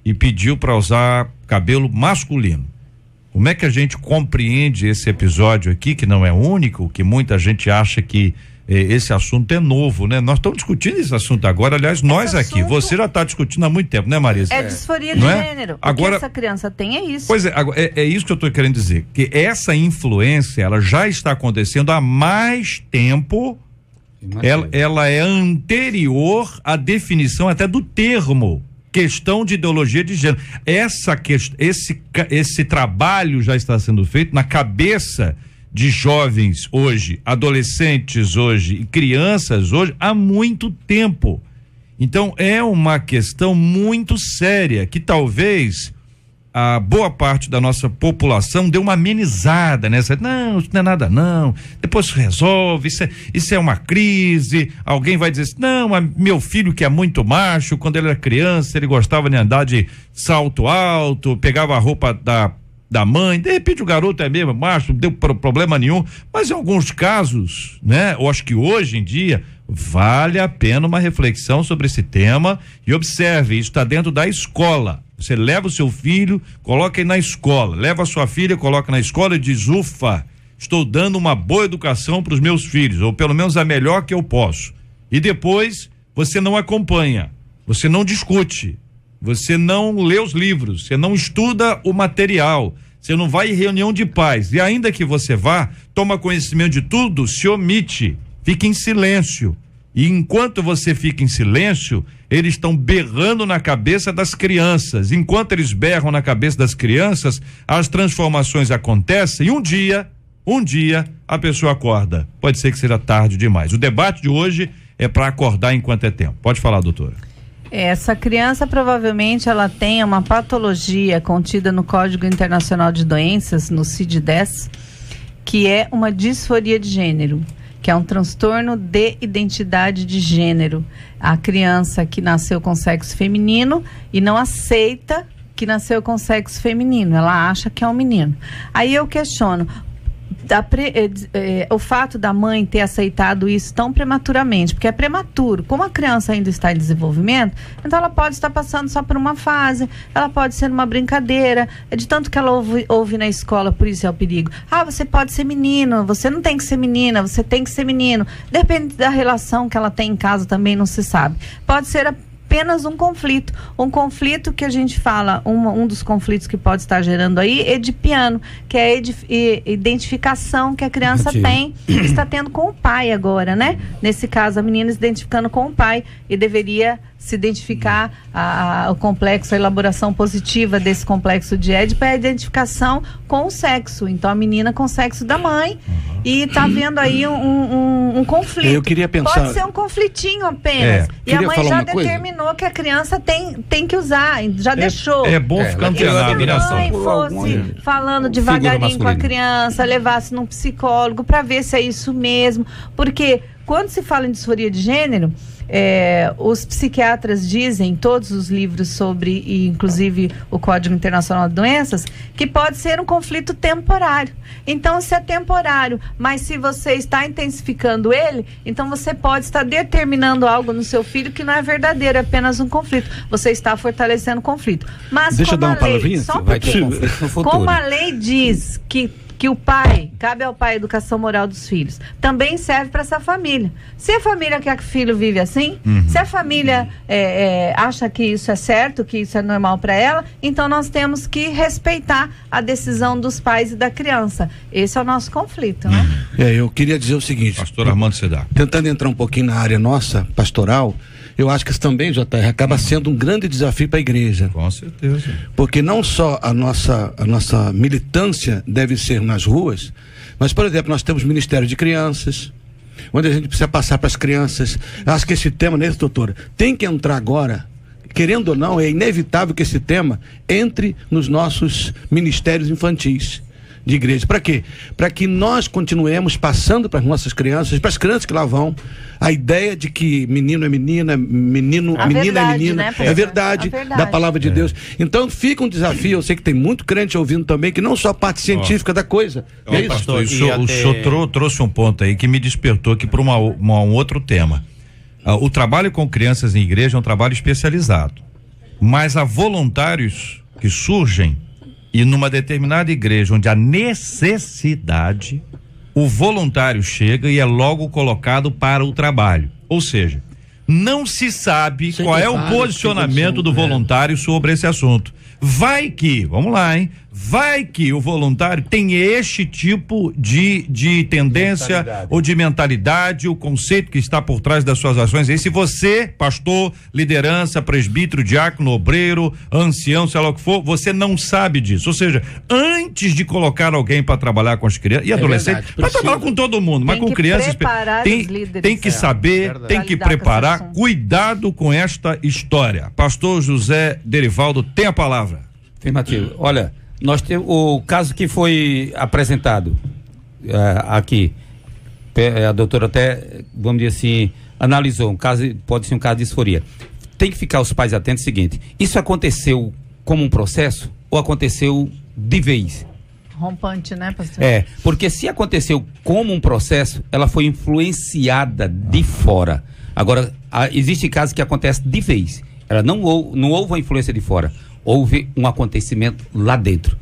e pediu para usar cabelo masculino. Como é que a gente compreende esse episódio aqui, que não é único, que muita gente acha que esse assunto é novo, né? Nós estamos discutindo esse assunto agora, aliás, nós aqui, você já está discutindo há muito tempo, né, Marisa? É disforia de gênero. Agora, o que essa criança tem é isso. Pois é isso que eu estou querendo dizer, que essa influência, ela já está acontecendo há mais tempo. Ela é anterior à definição até do termo questão de ideologia de gênero. Esse trabalho já está sendo feito na cabeça de jovens hoje, adolescentes hoje e crianças hoje há muito tempo. Então é uma questão muito séria que talvez a boa parte da nossa população deu uma amenizada nessa. Não, isso não é nada não, depois resolve, isso é uma crise. Alguém vai dizer assim, não, meu filho que é muito macho, quando ele era criança ele gostava de andar de salto alto, pegava a roupa da mãe, de repente o garoto é mesmo macho, não deu problema nenhum, mas em alguns casos, né, eu acho que hoje em dia vale a pena uma reflexão sobre esse tema. E observe, isso está dentro da escola. Você leva o seu filho, coloca ele na escola, leva a sua filha, coloca na escola e diz, ufa, estou dando uma boa educação para os meus filhos, ou pelo menos a melhor que eu posso. E depois você não acompanha, você não discute, você não lê os livros, você não estuda o material, você não vai em reunião de pais, e ainda que você vá, toma conhecimento de tudo, se omite, fica em silêncio. E enquanto você fica em silêncio, eles estão berrando na cabeça das crianças. Enquanto eles berram na cabeça das crianças, as transformações acontecem e um dia a pessoa acorda. Pode ser que seja tarde demais. O debate de hoje é para acordar enquanto é tempo. Pode falar, doutora. Essa criança provavelmente ela tem uma patologia contida no Código Internacional de Doenças, no CID-10, que é uma disforia de gênero, que é um transtorno de identidade de gênero. A criança que nasceu com sexo feminino e não aceita que nasceu com sexo feminino, ela acha que é um menino. Aí eu questiono, o fato da mãe ter aceitado isso tão prematuramente, porque é prematuro, como a criança ainda está em desenvolvimento, então ela pode estar passando só por uma fase, ela pode ser uma brincadeira, de tanto que ela ouve na escola, por isso é o perigo. Você pode ser menino, você não tem que ser menina, você tem que ser menino. Depende da relação que ela tem em casa também, não se sabe. Pode ser apenas um conflito que a gente fala, um dos conflitos que pode estar gerando aí é edipiano, que é a identificação que a criança está tendo com o pai agora, né? Nesse caso, a menina se identificando com o pai e deveria se identificar o complexo, a elaboração positiva desse complexo de Édipo é a identificação com o sexo. Então, a menina com o sexo da mãe e tá vendo aí um conflito. Eu queria pensar... Pode ser um conflitinho apenas. E a Queria mãe falar já uma coisa. determinou que a criança tem que usar, já deixou. É bom ficar E se antenado, né, a Sandra? mãe Por fosse alguma falando figura devagarinho com a masculina. criança, levasse num psicólogo para ver se é isso mesmo, porque quando se fala em disforia de gênero, os psiquiatras dizem, todos os livros sobre, e inclusive o Código Internacional de Doenças, que pode ser um conflito temporário. Então, se é temporário, mas se você está intensificando ele, então você pode estar determinando algo no seu filho que não é verdadeiro, é apenas um conflito. Você está fortalecendo o conflito. Mas Deixa eu dar uma palavrinha. só um Vai ter pouquinho. conflito no futuro. Como a lei diz que o pai, cabe ao pai a educação moral dos filhos, também serve para essa família. Se a família quer que o filho vive assim, se a família acha que isso é certo, que isso é normal para ela, então nós temos que respeitar a decisão dos pais e da criança. Esse é o nosso conflito, né? Eu queria dizer o seguinte, Pastor Armando Sedar. tentando entrar um pouquinho na área nossa, pastoral, eu acho que isso também, JR, acaba sendo um grande desafio para a igreja. Com certeza. Porque não só a nossa militância deve ser nas ruas, mas, por exemplo, nós temos Ministério de Crianças, onde a gente precisa passar para as crianças. Acho que esse tema, né, doutora, tem que entrar agora. Querendo ou não, é inevitável que esse tema entre nos nossos ministérios infantis de igreja. Para quê? Para que nós continuemos passando para as nossas crianças, para as crianças que lá vão, a ideia de que menino é menina, menina é menina, né, é verdade, da palavra de Deus. Então fica um desafio, eu sei que tem muito crente ouvindo também, que não só a parte científica da coisa. É isso? Pastor, o senhor trouxe um ponto aí que me despertou aqui para um outro tema. O trabalho com crianças em igreja é um trabalho especializado, mas há voluntários que surgem e numa determinada igreja onde há necessidade, o voluntário chega e é logo colocado para o trabalho. Ou seja, não se sabe qual é o posicionamento do voluntário sobre esse assunto. Vai que, vamos lá, hein? Vai que o voluntário tem este tipo de tendência ou de mentalidade, o conceito que está por trás das suas ações. E se você, pastor, liderança, presbítero, diácono, obreiro, ancião, sei lá o que for, você não sabe disso. Ou seja, antes de colocar alguém para trabalhar com as crianças e adolescentes, para trabalhar com todo mundo, mas com crianças, tem que saber, tem que preparar. Cuidado com esta história. Pastor José Derivaldo tem a palavra. Afirmativo. Olha, nós temos o caso que foi apresentado aqui. A doutora até, vamos dizer assim, analisou um caso, pode ser um caso de disforia. Tem que ficar os pais atentos. Seguinte: isso aconteceu como um processo ou aconteceu de vez? Rompante, né, pastor? Porque se aconteceu como um processo, ela foi influenciada de fora. Agora, existe casos que acontecem de vez. Ela não houve a influência de fora. Houve um acontecimento lá dentro.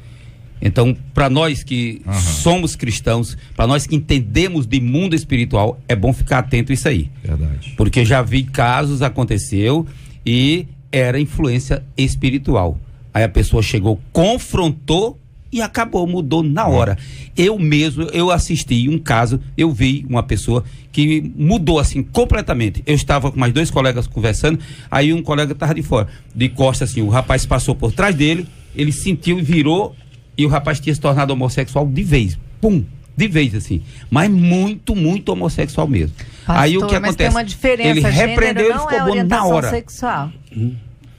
Então, para nós que somos cristãos, para nós que entendemos de mundo espiritual, é bom ficar atento a isso aí. Verdade. Porque já vi casos, aconteceu, e era influência espiritual. Aí a pessoa chegou, confrontou e acabou, mudou na hora. Eu assisti um caso, eu vi uma pessoa que mudou assim completamente. Eu estava com mais 2 colegas conversando, aí um colega estava de fora, de costas assim, o rapaz passou por trás dele, ele sentiu e virou, e o rapaz tinha se tornado homossexual de vez. Pum! De vez, assim. Mas muito, muito homossexual mesmo. Pastor, aí o que mas acontece? tem uma diferença. Ele repreendeu e não ficou é bom na hora. Sexual.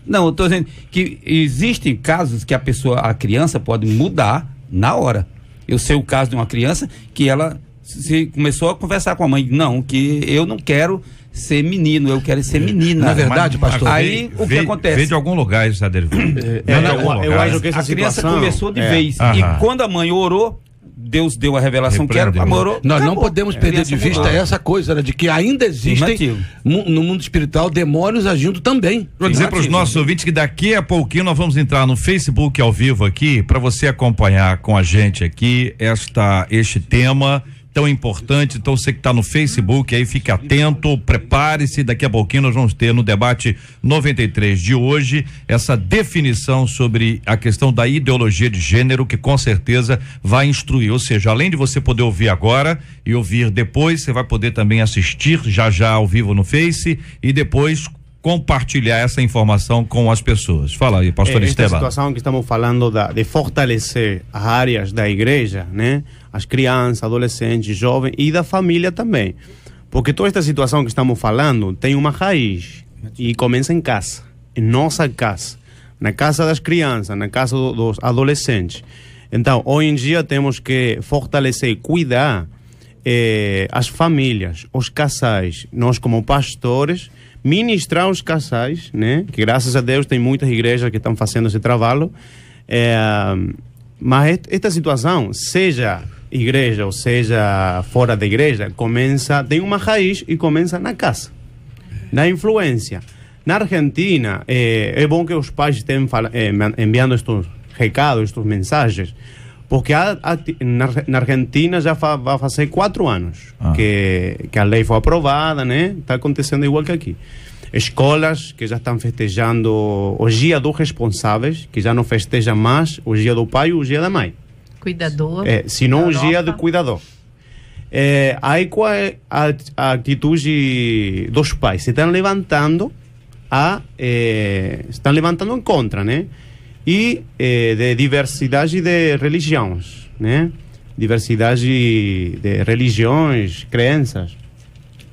Não, eu estou dizendo que existem casos que a criança pode mudar na hora. Eu sei o caso de uma criança que ela começou a conversar com a mãe. Não, que eu não quero ser menino, eu quero ser menina. Na verdade, pastor. Aí o que acontece? Veio de algum lugar isso, Adelvio. Eu acho que essa A criança situação começou de vez. E quando a mãe orou, Deus deu a revelação que era, a mãe orou. Nós não acabou. podemos perder de vista essa coisa, né, de que ainda existem no mundo espiritual demônios agindo também. Vou dizer para os nossos ouvintes que daqui a pouquinho nós vamos entrar no Facebook ao vivo aqui para você acompanhar com a gente aqui este tema tão importante. Então você que está no Facebook aí, fique atento, prepare-se, daqui a pouquinho nós vamos ter no debate 93 de hoje essa definição sobre a questão da ideologia de gênero, que com certeza vai instruir, ou seja, além de você poder ouvir agora e ouvir depois, você vai poder também assistir já ao vivo no Face e depois compartilhar essa informação com as pessoas? Fala aí, pastor Esta Esteban. situação que estamos falando de fortalecer as áreas da igreja, né? As crianças, adolescentes, jovens e da família também. Porque toda esta situação que estamos falando tem uma raiz e começa em casa, em nossa casa, na casa das crianças, na casa dos adolescentes. Então, hoje em dia temos que fortalecer e cuidar as famílias, os casais. Nós, como pastores, ministrar os casais, né? Que graças a Deus tem muitas igrejas que estão fazendo esse trabalho. Mas esta situação, seja igreja ou seja fora da igreja, tem uma raiz e começa na casa, na influência. Na Argentina, é bom que os pais estejam enviando estes recados, estas mensagens, porque na Argentina já vai fazer 4 anos que a lei foi aprovada, né? Está acontecendo igual que aqui. Escolas que já estão festejando o dia dos responsáveis, que já não festejam mais o dia do pai e o dia da mãe. Cuidador. Senão o dia do cuidador. Aí qual é a atitude dos pais? Se estão levantando em contra, né? E de diversidade de religiões, né? Diversidade de religiões, crenças.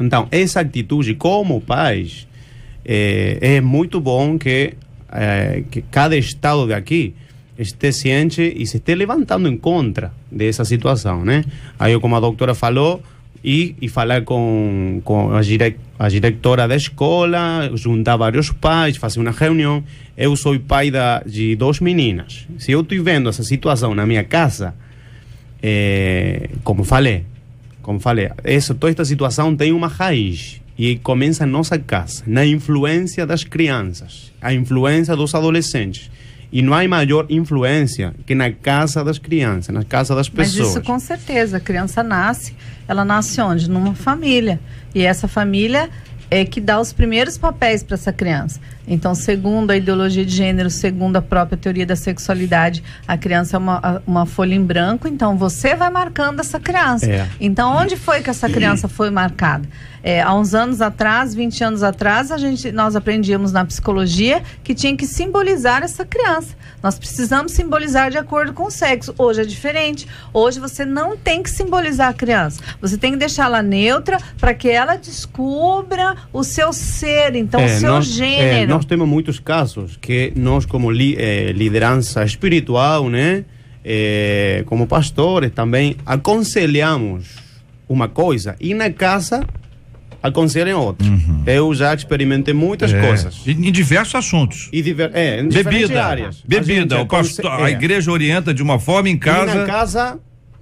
Então, essa atitude como pais é muito bom que cada estado daqui esteja ciente e se esteja levantando em contra dessa situação, né? Aí, como a doutora falou, e falar com a diretora da escola, juntar vários pais, fazer uma reunião. Eu sou pai de 2 meninas. Se eu estou vendo essa situação na minha casa, como falei, toda esta situação tem uma raiz e começa na nossa casa, na influência das crianças, a influência dos adolescentes. E não há maior influência que na casa das crianças, na casa das pessoas. Mas isso com certeza, a criança ela nasce onde? Numa família. E essa família é que dá os primeiros papéis para essa criança. Então, segundo a ideologia de gênero, segundo a própria teoria da sexualidade, a criança é uma folha em branco, então você vai marcando essa criança. Então, onde foi que essa criança foi marcada? Há uns anos atrás, 20 anos atrás, nós aprendíamos na psicologia que tinha que simbolizar essa criança. Nós precisamos simbolizar de acordo com o sexo. Hoje é diferente. Hoje você não tem que simbolizar a criança. Você tem que deixá-la neutra para que ela descubra o seu ser, então o seu gênero. Nós temos muitos casos que nós, como liderança espiritual, né, como pastores também, aconselhamos uma coisa e na casa aconselham outra. Eu já experimentei muitas coisas. Em diversos assuntos. Em diferentes áreas. Bebida, a igreja orienta de uma forma, em casa... E na casa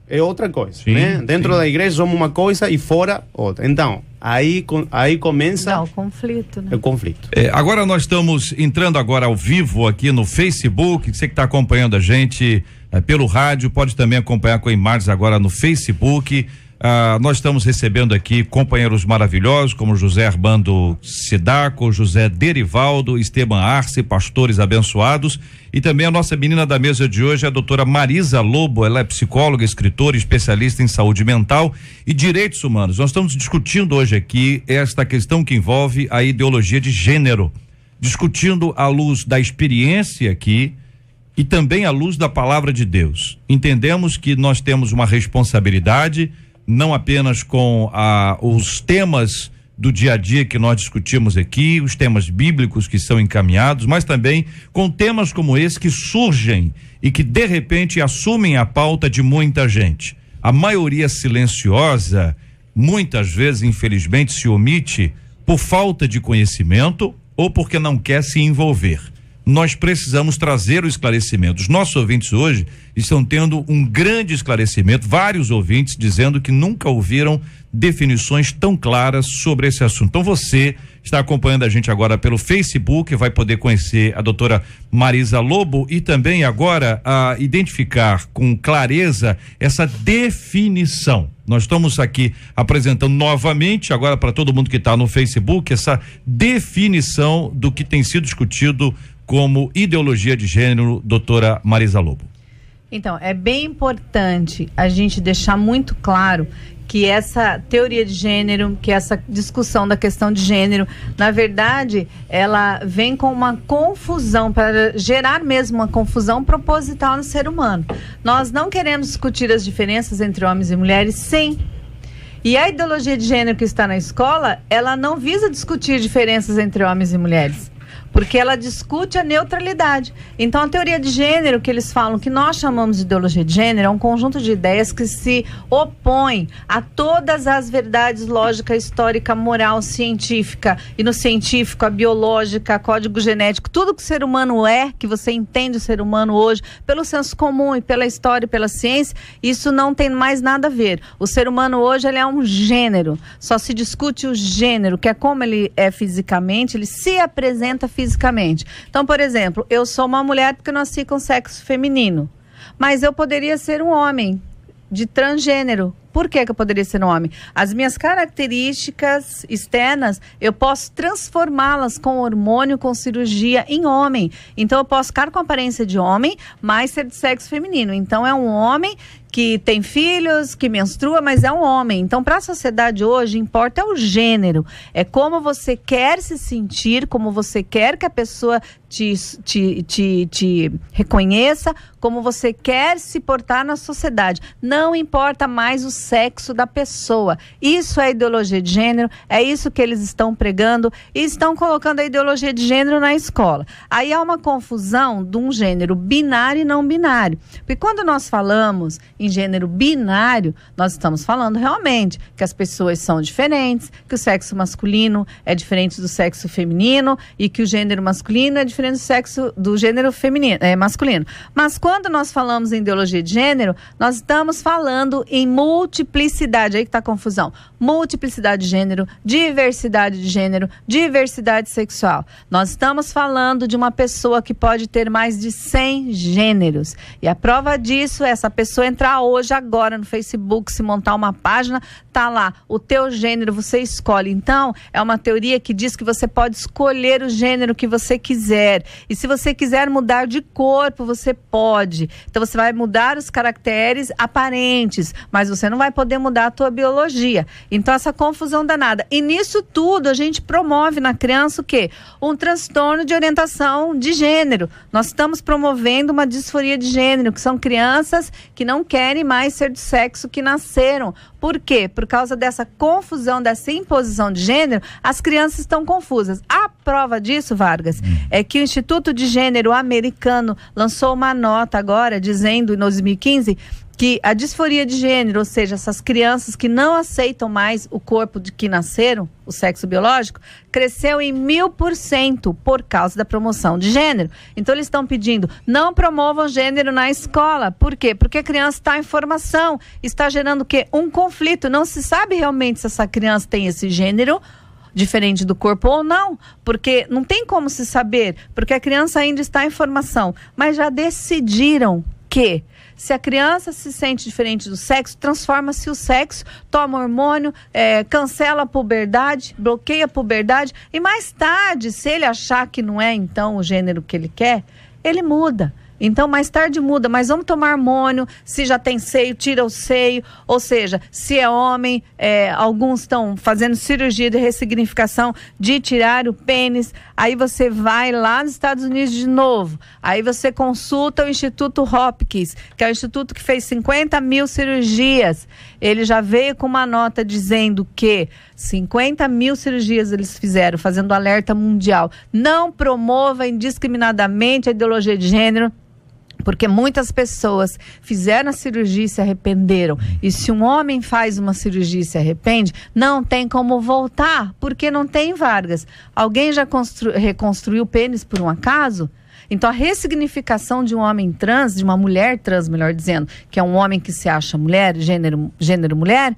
é outra coisa, né? Dentro da igreja somos uma coisa e fora outra. Então, aí começa... o conflito, né? O conflito. Agora nós estamos entrando agora ao vivo aqui no Facebook. Você que está acompanhando a gente pelo rádio, pode também acompanhar com imagens agora no Facebook. Nós estamos recebendo aqui companheiros maravilhosos como José Armando Sidaco, José Derivaldo, Esteban Arce, pastores abençoados, e também a nossa menina da mesa de hoje, a doutora Marisa Lobo. Ela é psicóloga, escritora, especialista em saúde mental e direitos humanos. Nós estamos discutindo hoje aqui esta questão que envolve a ideologia de gênero, discutindo à luz da experiência aqui e também à luz da palavra de Deus. Entendemos que nós temos uma responsabilidade não apenas com os temas do dia a dia que nós discutimos aqui, os temas bíblicos que são encaminhados, mas também com temas como esse que surgem e que de repente assumem a pauta de muita gente. A maioria silenciosa, muitas vezes, infelizmente, se omite por falta de conhecimento ou porque não quer se envolver. Nós precisamos trazer o esclarecimento. Os nossos ouvintes hoje estão tendo um grande esclarecimento, vários ouvintes dizendo que nunca ouviram definições tão claras sobre esse assunto. Então você está acompanhando a gente agora pelo Facebook, vai poder conhecer a doutora Marisa Lobo e também agora identificar com clareza essa definição. Nós estamos aqui apresentando novamente agora para todo mundo que está no Facebook essa definição do que tem sido discutido como ideologia de gênero, doutora Marisa Lobo. Então, é bem importante a gente deixar muito claro que essa teoria de gênero, que essa discussão da questão de gênero, na verdade, ela vem com uma confusão, para gerar mesmo uma confusão proposital no ser humano. Nós não queremos discutir as diferenças entre homens e mulheres, sim. E a ideologia de gênero que está na escola, ela não visa discutir diferenças entre homens e mulheres, porque ela discute a neutralidade. Então, a teoria de gênero que eles falam, que nós chamamos de ideologia de gênero, é um conjunto de ideias que se opõe a todas as verdades lógica, histórica, moral, científica, e no científico, a biológica, código genético, tudo que o ser humano é, que você entende o ser humano hoje, pelo senso comum e pela história e pela ciência, isso não tem mais nada a ver. O ser humano hoje, ele é um gênero, só se discute o gênero, que é como ele é fisicamente, ele se apresenta fisicamente. Então, por exemplo, eu sou uma mulher porque eu nasci com sexo feminino, mas eu poderia ser um homem de transgênero. Por que eu poderia ser um homem? As minhas características externas, eu posso transformá-las com hormônio, com cirurgia, em homem. Então, eu posso ficar com a aparência de homem, mas ser de sexo feminino. Então, é um homem que tem filhos, que menstrua, mas é um homem. Então, para a sociedade hoje, importa é o gênero. É como você quer se sentir, como você quer que a pessoa te reconheça, como você quer se portar na sociedade. Não importa mais o sexo da pessoa. Isso é ideologia de gênero, é isso que eles estão pregando e estão colocando a ideologia de gênero na escola. Aí há uma confusão de um gênero binário e não binário. Porque quando nós falamos em gênero binário, nós estamos falando realmente que as pessoas são diferentes, que o sexo masculino é diferente do sexo feminino e que o gênero masculino é diferente do sexo do gênero feminino, masculino. Mas quando nós falamos em ideologia de gênero, nós estamos falando em multiplicidade, aí que está a confusão. Multiplicidade de gênero, diversidade de gênero, diversidade sexual. Nós estamos falando de uma pessoa que pode ter mais de 100 gêneros. E a prova disso é essa pessoa entrar hoje, agora, no Facebook, se montar uma página, tá lá, o teu gênero, você escolhe. Então, é uma teoria que diz que você pode escolher o gênero que você quiser. E se você quiser mudar de corpo, você pode. Então, você vai mudar os caracteres aparentes, mas você não vai poder mudar a tua biologia. Então, essa confusão danada. E nisso tudo, a gente promove na criança o quê? Um transtorno de orientação de gênero. Nós estamos promovendo uma disforia de gênero, que são crianças que não querem mais ser do sexo que nasceram. Por quê? Por causa dessa confusão, dessa imposição de gênero, as crianças estão confusas. A prova disso, Vargas, é que o Instituto de Gênero americano lançou uma nota agora, dizendo, em 2015, que a disforia de gênero, ou seja, essas crianças que não aceitam mais o corpo de que nasceram, o sexo biológico, cresceu em 1000% por causa da promoção de gênero. Então, eles estão pedindo, não promovam gênero na escola. Por quê? Porque a criança está em formação, está gerando o quê? Um conflito. Não se sabe realmente se essa criança tem esse gênero diferente do corpo ou não, porque não tem como se saber, porque a criança ainda está em formação, mas já decidiram que se a criança se sente diferente do sexo, transforma-se o sexo, toma hormônio, cancela a puberdade, bloqueia a puberdade, e mais tarde, se ele achar que não é então o gênero que ele quer, ele muda. Então, mais tarde muda, mas vamos tomar hormônio, se já tem seio, tira o seio, ou seja, se é homem, alguns estão fazendo cirurgia de ressignificação, de tirar o pênis, aí você vai lá nos Estados Unidos de novo, aí você consulta o Instituto Hopkins, que é o instituto que fez 50 mil cirurgias, ele já veio com uma nota dizendo que 50 mil cirurgias eles fizeram, fazendo alerta mundial, não promova indiscriminadamente a ideologia de gênero, porque muitas pessoas fizeram a cirurgia e se arrependeram. E se um homem faz uma cirurgia e se arrepende, não tem como voltar, porque não tem, Vargas. Alguém já reconstruiu o pênis por um acaso? Então, a ressignificação de um homem trans, de uma mulher trans, melhor dizendo, que é um homem que se acha mulher, gênero mulher,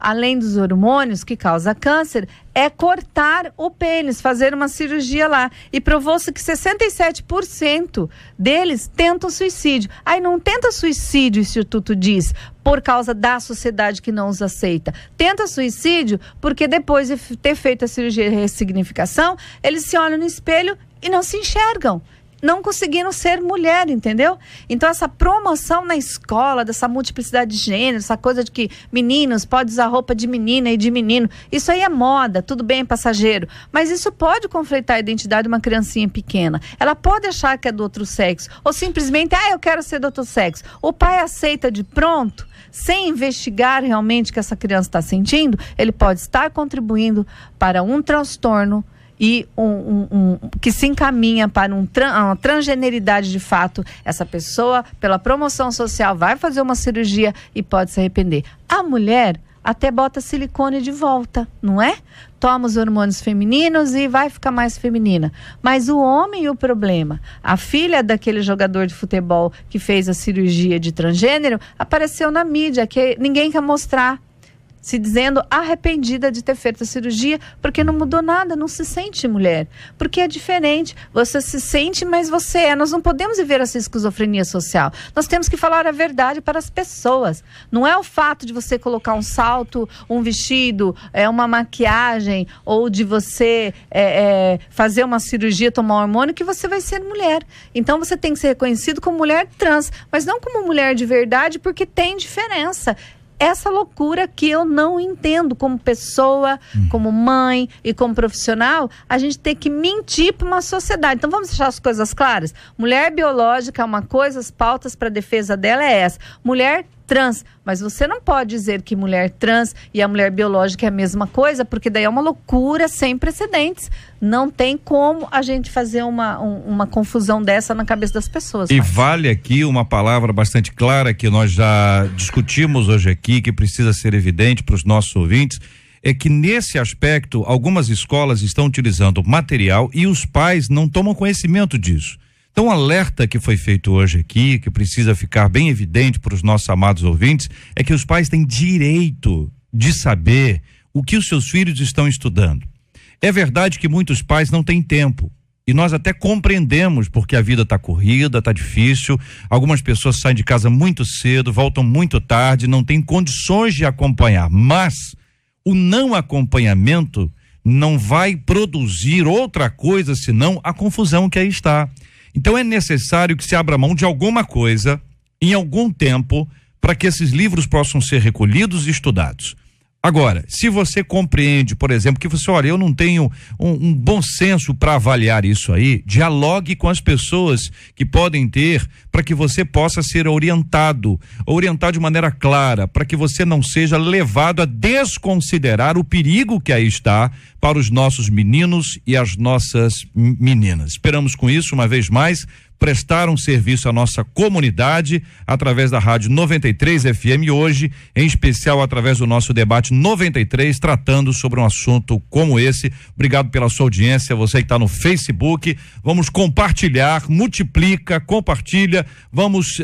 além dos hormônios que causa câncer, é cortar o pênis, fazer uma cirurgia lá. E provou-se que 67% deles tentam suicídio. Aí não tenta suicídio, o Instituto diz, por causa da sociedade que não os aceita. Tenta suicídio porque depois de ter feito a cirurgia de ressignificação, eles se olham no espelho e não se enxergam. não conseguiram ser mulher, entendeu? Então essa promoção na escola, dessa multiplicidade de gênero, essa coisa de que meninos podem usar roupa de menina e de menino, isso aí é moda, tudo bem, é passageiro, mas isso pode conflitar a identidade de uma criancinha pequena. Ela pode achar que é do outro sexo, ou simplesmente, eu quero ser do outro sexo. O pai aceita de pronto, sem investigar realmente o que essa criança está sentindo, ele pode estar contribuindo para um transtorno e que se encaminha para uma transgeneridade de fato. Essa pessoa, pela promoção social, vai fazer uma cirurgia e pode se arrepender. A mulher até bota silicone de volta, não é? Toma os hormônios femininos e vai ficar mais feminina. Mas o homem, o problema, a filha daquele jogador de futebol que fez a cirurgia de transgênero, apareceu na mídia, que ninguém quer mostrar, se dizendo arrependida de ter feito a cirurgia, porque não mudou nada, não se sente mulher. Porque é diferente, você se sente, mas você é. Nós não podemos viver essa esquizofrenia social. Nós temos que falar a verdade para as pessoas. Não é o fato de você colocar um salto, um vestido, uma maquiagem, ou de você fazer uma cirurgia, tomar um hormônio, que você vai ser mulher. Então você tem que ser reconhecido como mulher trans, mas não como mulher de verdade, porque tem diferença. Essa loucura que eu não entendo como pessoa, como mãe e como profissional, a gente tem que mentir para uma sociedade. Então vamos deixar as coisas claras. Mulher biológica é uma coisa, as pautas para a defesa dela é essa. Mulher trans, mas você não pode dizer que mulher trans e a mulher biológica é a mesma coisa, porque daí é uma loucura sem precedentes. Não tem como a gente fazer uma confusão dessa na cabeça das pessoas. E vale aqui uma palavra bastante clara que nós já discutimos hoje aqui, que precisa ser evidente para os nossos ouvintes, é que nesse aspecto algumas escolas estão utilizando material e os pais não tomam conhecimento disso. Então, o alerta que foi feito hoje aqui, que precisa ficar bem evidente para os nossos amados ouvintes, é que os pais têm direito de saber o que os seus filhos estão estudando. É verdade que muitos pais não têm tempo, e nós até compreendemos, porque a vida está corrida, está difícil, algumas pessoas saem de casa muito cedo, voltam muito tarde, não têm condições de acompanhar, mas o não acompanhamento não vai produzir outra coisa senão a confusão que aí está. Então é necessário que se abra mão de alguma coisa em algum tempo para que esses livros possam ser recolhidos e estudados. Agora, se você compreende, por exemplo, que você, olha, eu não tenho um bom senso para avaliar isso aí, dialogue com as pessoas que podem ter, para que você possa ser orientado de maneira clara, para que você não seja levado a desconsiderar o perigo que aí está para os nossos meninos e as nossas meninas. Esperamos com isso, uma vez mais, prestar um serviço à nossa comunidade através da Rádio 93 FM hoje, em especial através do nosso debate 93, tratando sobre um assunto como esse. Obrigado pela sua audiência, você que está no Facebook. Vamos compartilhar, multiplica, compartilha, vamos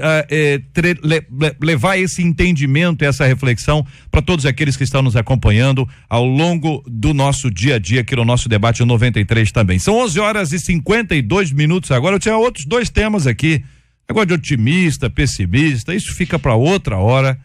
levar esse entendimento, essa reflexão para todos aqueles que estão nos acompanhando ao longo do nosso dia a dia aqui no nosso debate 93 também. São 11h52 agora. Eu tinha outros dois temas aqui, negócio de otimista, pessimista, isso fica para outra hora,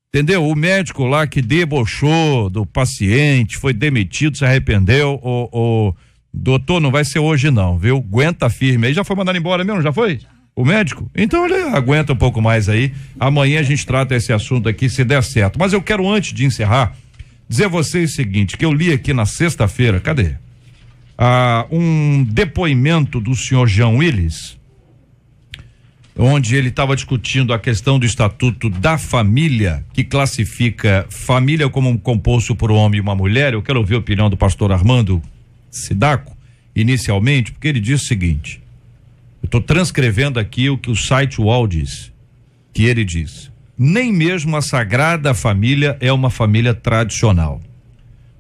entendeu? O médico lá que debochou do paciente, foi demitido, se arrependeu, o doutor não vai ser hoje não, viu? Aguenta firme aí, já foi mandado embora mesmo, já foi? O médico? Então ele aguenta um pouco mais aí, amanhã a gente trata esse assunto aqui se der certo, mas eu quero antes de encerrar, dizer a vocês o seguinte, que eu li aqui na sexta-feira, cadê? Um depoimento do senhor Jean Willis, onde ele estava discutindo a questão do Estatuto da Família, que classifica família como composto por um homem e uma mulher. Eu quero ouvir a opinião do pastor Armando Sidaco, inicialmente, porque ele diz o seguinte, eu estou transcrevendo aqui o que o site UOL diz, que ele diz, nem mesmo a Sagrada Família é uma família tradicional,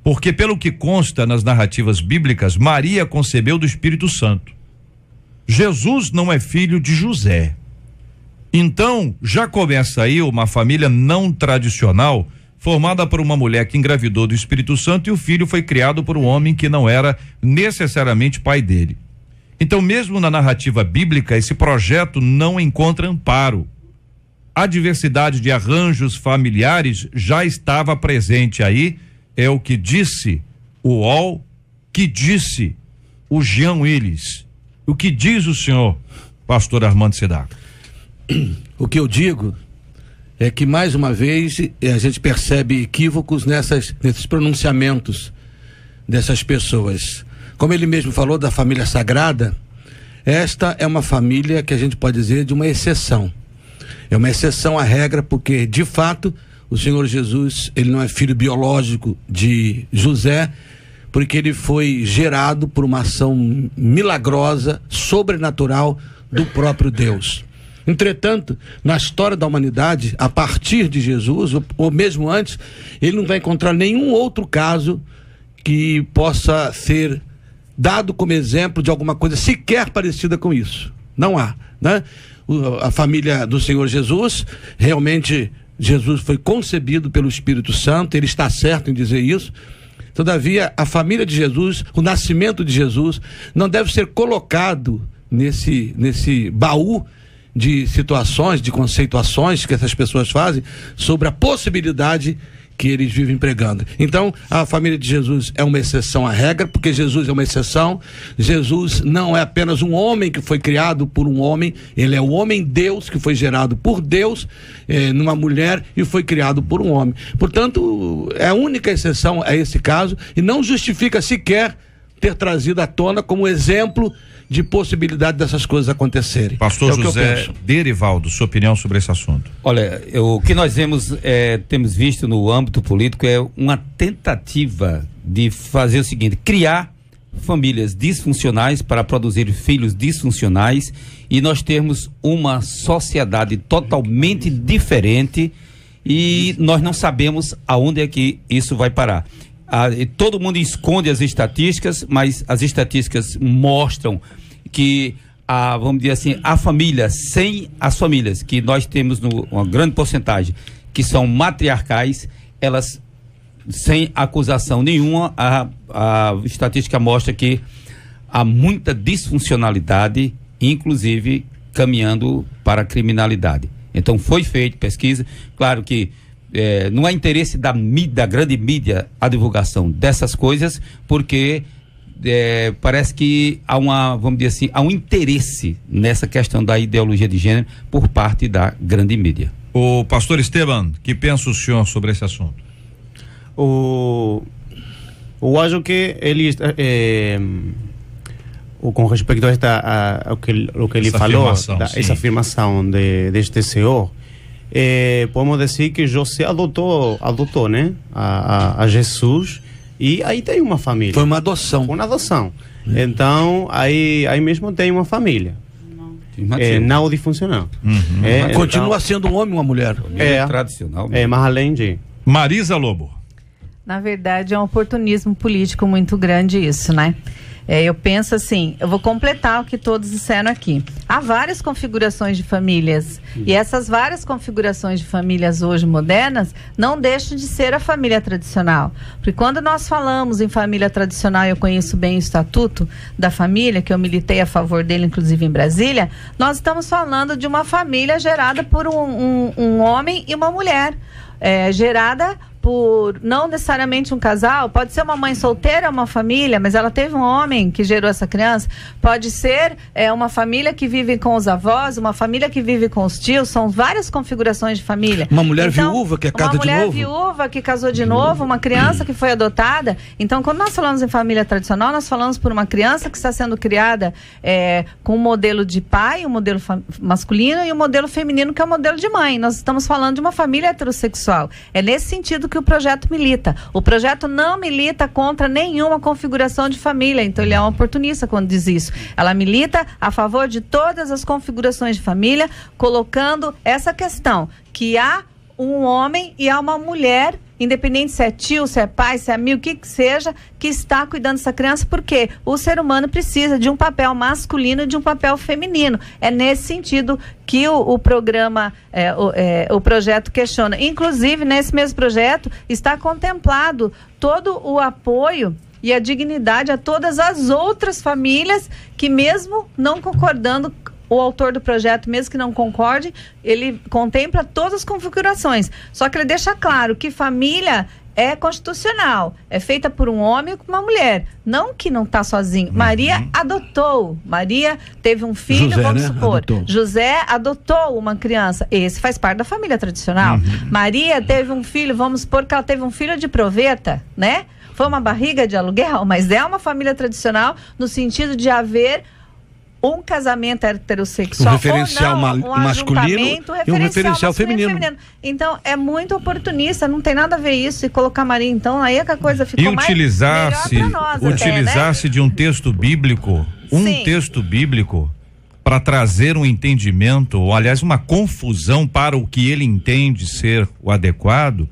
porque pelo que consta nas narrativas bíblicas, Maria concebeu do Espírito Santo. Jesus não é filho de José. Então, já começa aí uma família não tradicional, formada por uma mulher que engravidou do Espírito Santo e o filho foi criado por um homem que não era necessariamente pai dele. Então, mesmo na narrativa bíblica, esse projeto não encontra amparo. A diversidade de arranjos familiares já estava presente aí, é o que disse o UOL, que disse o Jean Willis. O que diz o senhor, pastor Armando Sidaco? O que eu digo é que, mais uma vez, a gente percebe equívocos nesses pronunciamentos dessas pessoas. Como ele mesmo falou da família sagrada, esta é uma família que a gente pode dizer de uma exceção. É uma exceção à regra, porque, de fato, o Senhor Jesus, ele não é filho biológico de José, porque ele foi gerado por uma ação milagrosa, sobrenatural do próprio Deus. Entretanto, na história da humanidade, a partir de Jesus, ou mesmo antes, ele não vai encontrar nenhum outro caso que possa ser dado como exemplo de alguma coisa sequer parecida com isso. Não há, né? A família do Senhor Jesus, realmente, Jesus foi concebido pelo Espírito Santo, ele está certo em dizer isso. Todavia, a família de Jesus, o nascimento de Jesus, não deve ser colocado nesse baú de situações, de conceituações que essas pessoas fazem sobre a possibilidade que eles vivem pregando. Então, a família de Jesus é uma exceção à regra, porque Jesus é uma exceção. Jesus não é apenas um homem que foi criado por um homem, ele é o homem-Deus que foi gerado por Deus, numa mulher, e foi criado por um homem. Portanto, é a única exceção a esse caso, e não justifica sequer ter trazido à tona como exemplo de possibilidade dessas coisas acontecerem. Pastor José Derivaldo, sua opinião sobre esse assunto? Olha, o que nós temos visto no âmbito político é uma tentativa de fazer o seguinte: criar famílias disfuncionais para produzir filhos disfuncionais, e nós termos uma sociedade totalmente diferente, e nós não sabemos aonde é que isso vai parar. Todo mundo esconde as estatísticas, mas as estatísticas mostram que vamos dizer assim, a família, sem as famílias que nós temos uma grande porcentagem que são matriarcais, elas sem acusação nenhuma, a estatística mostra que há muita disfuncionalidade, inclusive caminhando para a criminalidade. Então foi feita pesquisa, claro que não é interesse da grande mídia a divulgação dessas coisas, porque parece que vamos dizer assim, há um interesse nessa questão da ideologia de gênero por parte da grande mídia. O pastor Esteban, que pensa o senhor sobre esse assunto? Eu acho que ele com respeito ao que ele falou, essa afirmação deste senhor, podemos dizer que José adotou, né, a Jesus, e aí tem uma família. Foi uma adoção. Uma adoção. Então, aí mesmo tem uma família. Não disfuncional. Continua sendo um homem ou uma mulher. Tradicional. Mas além de... Marisa Lobo. Na verdade, é um oportunismo político muito grande isso, né? Eu penso assim, eu vou completar o que todos disseram aqui. Há várias configurações de famílias, e essas várias configurações de famílias hoje modernas não deixam de ser a família tradicional. Porque quando nós falamos em família tradicional, eu conheço bem o Estatuto da Família, que eu militei a favor dele, inclusive em Brasília, nós estamos falando de uma família gerada por um homem e uma mulher, gerada por não necessariamente um casal, pode ser uma mãe solteira, uma família, mas ela teve um homem que gerou essa criança, pode ser uma família que vive com os avós, uma família que vive com os tios, são várias configurações de família. Uma mulher viúva que casa de novo. Uma mulher viúva que casou de novo, uma criança que foi adotada. Então, quando nós falamos em família tradicional, nós falamos por uma criança que está sendo criada com um modelo de pai, um modelo masculino, e um modelo feminino, que é o modelo de mãe. Nós estamos falando de uma família heterossexual. É nesse sentido que o projeto milita. O projeto não milita contra nenhuma configuração de família, então ele é um oportunista quando diz isso. Ela milita a favor de todas as configurações de família, colocando essa questão, que há um homem e há uma mulher, independente se é tio, se é pai, se é amigo, o que seja, que está cuidando dessa criança, porque o ser humano precisa de um papel masculino e de um papel feminino. É nesse sentido que o programa, o projeto questiona. Inclusive, nesse mesmo projeto, está contemplado todo o apoio e a dignidade a todas as outras famílias que, mesmo não concordando, o autor do projeto, mesmo que não concorde, ele contempla todas as configurações. Só que ele deixa claro que família é constitucional, é feita por um homem com uma mulher, não que não está sozinho. Maria adotou, Maria teve um filho, José, vamos né? supor, Adotou. José adotou uma criança, esse faz parte da família tradicional. Maria teve um filho, vamos supor que ela teve um filho de proveta, né? Foi uma barriga de aluguel, mas é uma família tradicional no sentido de haver um casamento heterossexual, Um referencial ou não, masculino ajuntamento, e um referencial masculino e feminino. Então, é muito oportunista, não tem nada a ver isso, e colocar Maria, então, aí é que a coisa ficou E melhor utilizasse pra nós até, né? utilizasse de um texto bíblico, Sim. texto bíblico para trazer um entendimento, ou aliás, uma confusão para o que ele entende ser o adequado,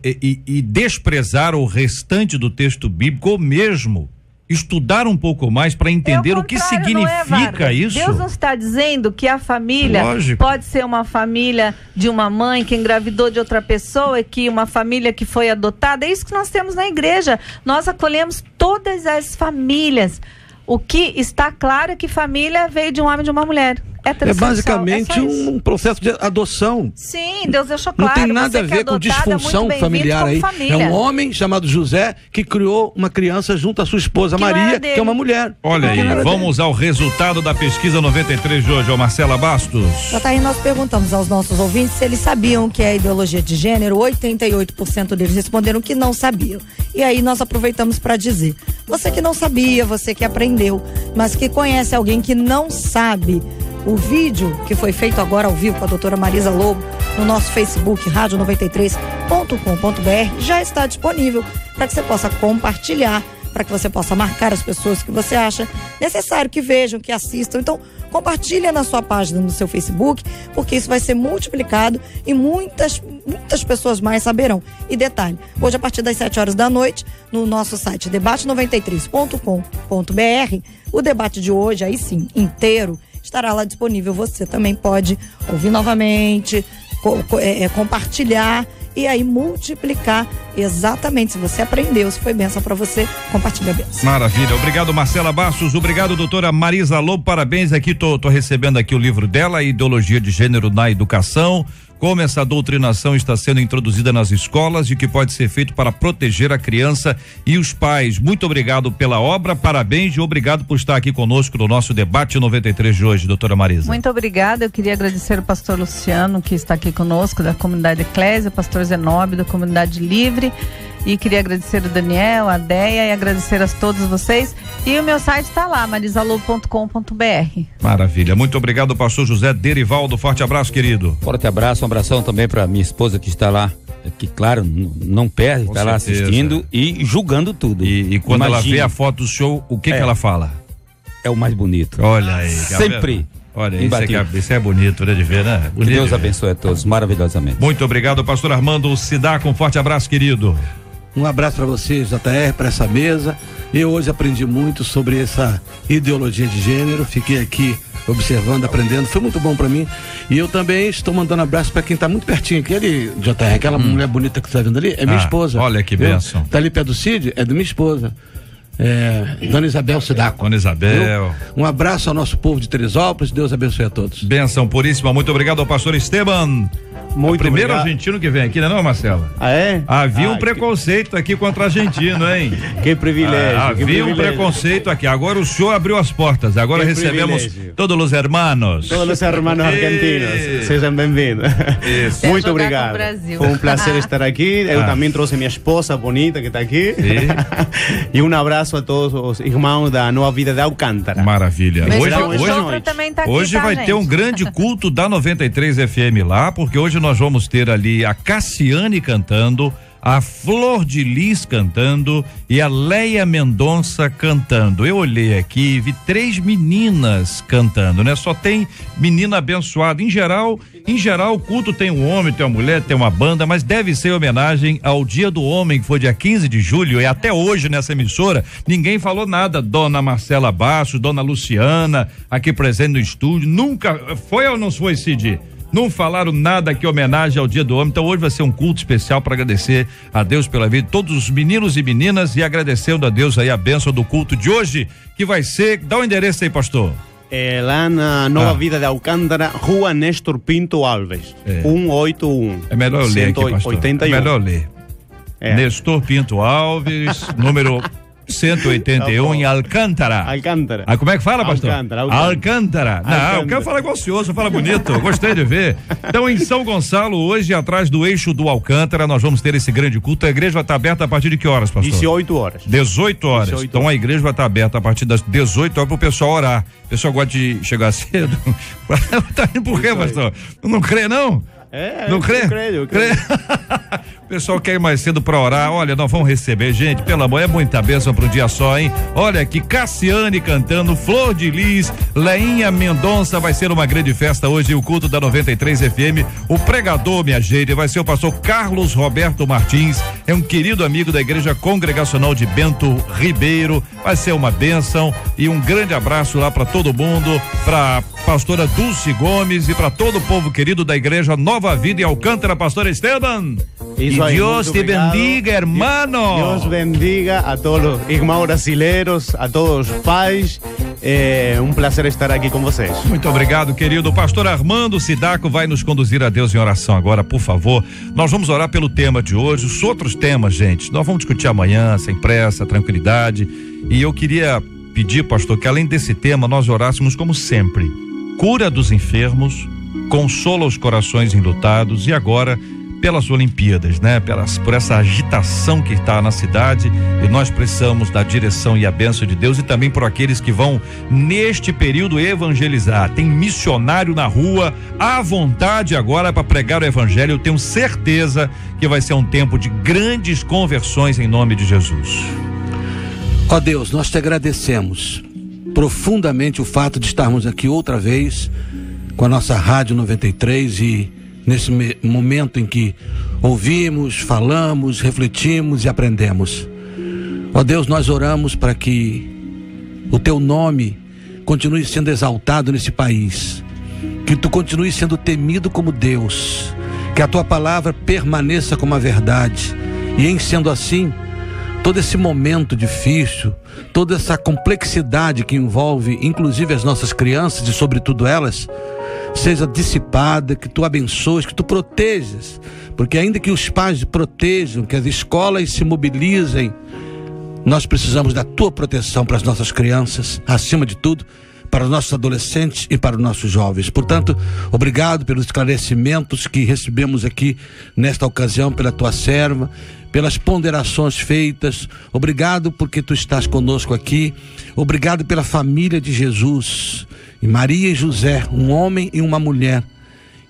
e desprezar o restante do texto bíblico, ou mesmo estudar um pouco mais para entender o que significa isso. Deus não está dizendo que a família Lógico. pode ser uma família de uma mãe que engravidou de outra pessoa, que uma família que foi adotada. É isso que nós temos na igreja. Nós acolhemos todas as famílias. O que está claro é que família veio de um homem e de uma mulher. É basicamente um processo de adoção. Sim, Deus deixou Não claro. tem nada a ver com disfunção familiar aí. É um homem chamado José que criou uma criança junto à sua esposa Que não era Maria, dele. que é uma mulher. Olha aí, Não era vamos ao resultado da pesquisa 93 de hoje, Marcela Bastos. JR, nós perguntamos aos nossos ouvintes se eles sabiam que é ideologia de gênero. 88% deles responderam que não sabiam. E aí nós aproveitamos para dizer, você que não sabia, você que aprendeu, mas que conhece alguém que não sabe, o vídeo que foi feito agora ao vivo com a doutora Marisa Lobo no nosso Facebook, radio93.com.br, já está disponível para que você possa compartilhar, para que você possa marcar as pessoas que você acha necessário que vejam, que assistam. Então, compartilha na sua página, no seu Facebook, porque isso vai ser multiplicado e muitas pessoas mais saberão. E detalhe, hoje a partir das 7 horas da noite, no nosso site debate93.com.br, o debate de hoje, aí sim, inteiro, estará lá disponível. Você também pode ouvir novamente, compartilhar e aí multiplicar exatamente. Se você aprendeu, se foi bênção para você, compartilha a bênção. Maravilha, obrigado Marcela Bastos, obrigado doutora Marisa Lobo, parabéns aqui, tô recebendo aqui o livro dela, Ideologia de Gênero na Educação, como essa doutrinação está sendo introduzida nas escolas e o que pode ser feito para proteger a criança e os pais. Muito obrigado pela obra, parabéns e obrigado por estar aqui conosco no nosso debate 93 de hoje, doutora Marisa. Muito obrigada, eu queria agradecer o pastor Luciano, que está aqui conosco, da comunidade Eclésia, o pastor Zenóbio, da comunidade Livre, e queria agradecer o Daniel, a Deia, e agradecer a todos vocês, e o meu site está lá, marisalobo.com.br. Maravilha, muito obrigado pastor José Derivaldo, forte abraço querido. Forte abraço, um abração também para minha esposa que está lá, que claro, não perde, está lá assistindo e julgando tudo. E quando ela vê a foto do show, o que ela fala? É o mais bonito. Olha aí. Sempre. Olha, isso é bonito, né, de ver, né? Que Deus abençoe a todos, maravilhosamente. Muito obrigado, pastor Armando Sidaco, um forte abraço, querido. Um abraço para você, JR, para essa mesa. Eu hoje aprendi muito sobre essa ideologia de gênero. Fiquei aqui observando, aprendendo. Foi muito bom para mim. E eu também estou mandando abraço para quem está muito pertinho. Aquele, JR, aquela mulher bonita que você está vendo ali, é minha esposa. Olha que bênção. Está ali perto do Cid, é da minha esposa. Dona Isabel Sidaco. Dona Isabel. Um abraço ao nosso povo de Teresópolis. Deus abençoe a todos. Bênção puríssima. Muito obrigado ao pastor Esteban. Muito o primeiro obrigado. Argentino que vem aqui, não é, Marcelo? Ah, é? Havia um preconceito aqui contra argentino, hein? Que privilégio. Havia um preconceito aqui. Agora o senhor abriu as portas. Agora Que recebemos privilégio. todos os hermanos. Todos os hermanos argentinos. Sejam bem-vindos. Muito jogar obrigado. com o Brasil. Foi um prazer estar aqui. Eu também trouxe minha esposa bonita que está aqui. E um abraço a todos os irmãos da Nova Vida de Alcântara. Maravilha. Hoje também tá aqui, Hoje tá, vai gente? ter um grande culto da 93 FM lá, porque hoje nós vamos ter ali a Cassiane cantando, a Flor de Lis cantando e a Leia Mendonça cantando. Eu olhei aqui e vi 3 meninas cantando, né? Só tem menina abençoada. Em geral, o culto tem um homem, tem uma mulher, tem uma banda, mas deve ser homenagem ao Dia do Homem, que foi dia 15 de julho, e até hoje nessa emissora ninguém falou nada. Dona Marcela Bastos, Dona Luciana, aqui presente no estúdio, nunca foi ou não foi, Cid? Não falaram nada aqui, homenagem ao Dia do Homem. Então hoje vai ser um culto especial para agradecer a Deus pela vida de todos os meninos e meninas e agradecendo a Deus aí a bênção do culto de hoje, que vai ser, dá o endereço aí, pastor. É lá na Nova Vida de Alcântara, Rua Néstor Pinto Alves, 181. É melhor eu ler aqui, pastor. 181. É melhor eu ler. Nestor Pinto Alves, número 181 em Alcântara. Ah, como é que fala, pastor? Alcântara. Não, eu quero falar igual o senhor, você fala bonito, eu gostei de ver. Então, em São Gonçalo, hoje, atrás do eixo do Alcântara, nós vamos ter esse grande culto. A igreja vai estar aberta a partir de que horas, pastor? 18 horas. 18 horas. Então, a igreja vai estar aberta a partir das 18 horas para o pessoal orar. O pessoal gosta de chegar cedo. Tá indo por quê, pastor? Não crê, não? Não crê? Eu creio. O pessoal quer ir mais cedo pra orar. Olha, nós vamos receber, gente, pelo amor, é muita bênção pro dia só, hein? Olha aqui, Cassiane cantando, Flor de Lis, Leinha Mendonça, vai ser uma grande festa hoje, o culto da 93 FM. O pregador, minha gente, vai ser o pastor Carlos Roberto Martins, é um querido amigo da Igreja Congregacional de Bento Ribeiro. Vai ser uma bênção e um grande abraço lá pra todo mundo, pra pastora Dulce Gomes e pra todo o povo querido da Igreja Nova Vida e Alcântara, pastor Esteban. Isso aí, Dios te bendiga, hermano. Dios bendiga a todos os irmãos brasileiros, a todos os pais. É um prazer estar aqui com vocês. Muito obrigado, querido. O pastor Armando Sidaco vai nos conduzir a Deus em oração agora, por favor. Nós vamos orar pelo tema de hoje, os outros temas, gente, nós vamos discutir amanhã, sem pressa, tranquilidade. E eu queria pedir, pastor, que além desse tema, nós orássemos como sempre. Cura dos enfermos, consola os corações enlutados e agora pelas Olimpíadas, né? Por essa agitação que está na cidade, e nós precisamos da direção e a bênção de Deus, e também por aqueles que vão neste período evangelizar. Tem missionário na rua à vontade agora para pregar o evangelho. Eu tenho certeza que vai ser um tempo de grandes conversões em nome de Jesus. Ó Deus, nós te agradecemos profundamente o fato de estarmos aqui outra vez com a nossa Rádio 93 e nesse momento em que ouvimos, falamos, refletimos e aprendemos. Ó Deus, nós oramos para que o teu nome continue sendo exaltado nesse país, que tu continue sendo temido como Deus, que a tua palavra permaneça como a verdade, e em sendo assim, todo esse momento difícil, toda essa complexidade que envolve inclusive as nossas crianças e sobretudo elas, seja dissipada, que tu abençoes, que tu protejas, porque ainda que os pais protejam, que as escolas se mobilizem, nós precisamos da tua proteção para as nossas crianças, acima de tudo, para os nossos adolescentes e para os nossos jovens. Portanto, obrigado pelos esclarecimentos que recebemos aqui nesta ocasião pela tua serva, pelas ponderações feitas. Obrigado porque tu estás conosco aqui. Obrigado pela família de Jesus, e Maria e José, um homem e uma mulher,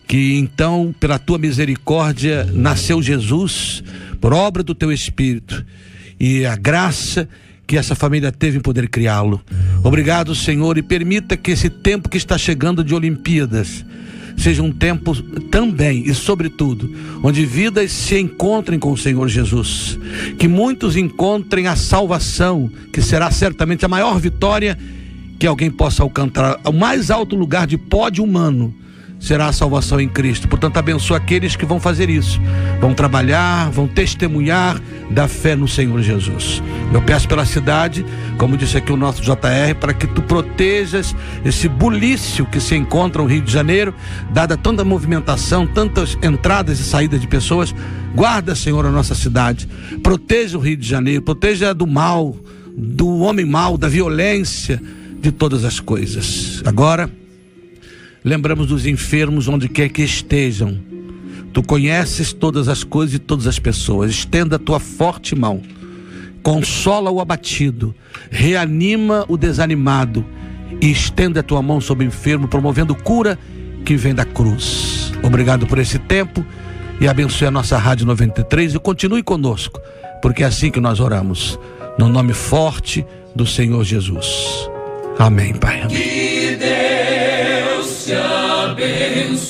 que então pela tua misericórdia nasceu Jesus por obra do teu Espírito, e a graça que essa família teve em poder criá-lo. Obrigado, Senhor, e permita que esse tempo que está chegando de Olimpíadas seja um tempo também e sobretudo onde vidas se encontrem com o Senhor Jesus, que muitos encontrem a salvação, que será certamente a maior vitória que alguém possa alcançar. O mais alto lugar de pódio humano será a salvação em Cristo. Portanto, abençoa aqueles que vão fazer isso, vão trabalhar, vão testemunhar da fé no Senhor Jesus. Eu peço pela cidade, como disse aqui o nosso JR, para que tu protejas esse bulício que se encontra no Rio de Janeiro, dada tanta movimentação, tantas entradas e saídas de pessoas. Guarda, Senhor, a nossa cidade, proteja o Rio de Janeiro, proteja do mal, do homem mau, da violência, de todas as coisas. Agora lembramos dos enfermos onde quer que estejam. Tu conheces todas as coisas e todas as pessoas. Estenda a tua forte mão, consola o abatido, reanima o desanimado e estenda a tua mão sobre o enfermo, promovendo cura que vem da cruz. Obrigado por esse tempo e abençoe a nossa Rádio 93 e continue conosco, porque é assim que nós oramos, no nome forte do Senhor Jesus. Amém, Pai. Que Deus te abençoe.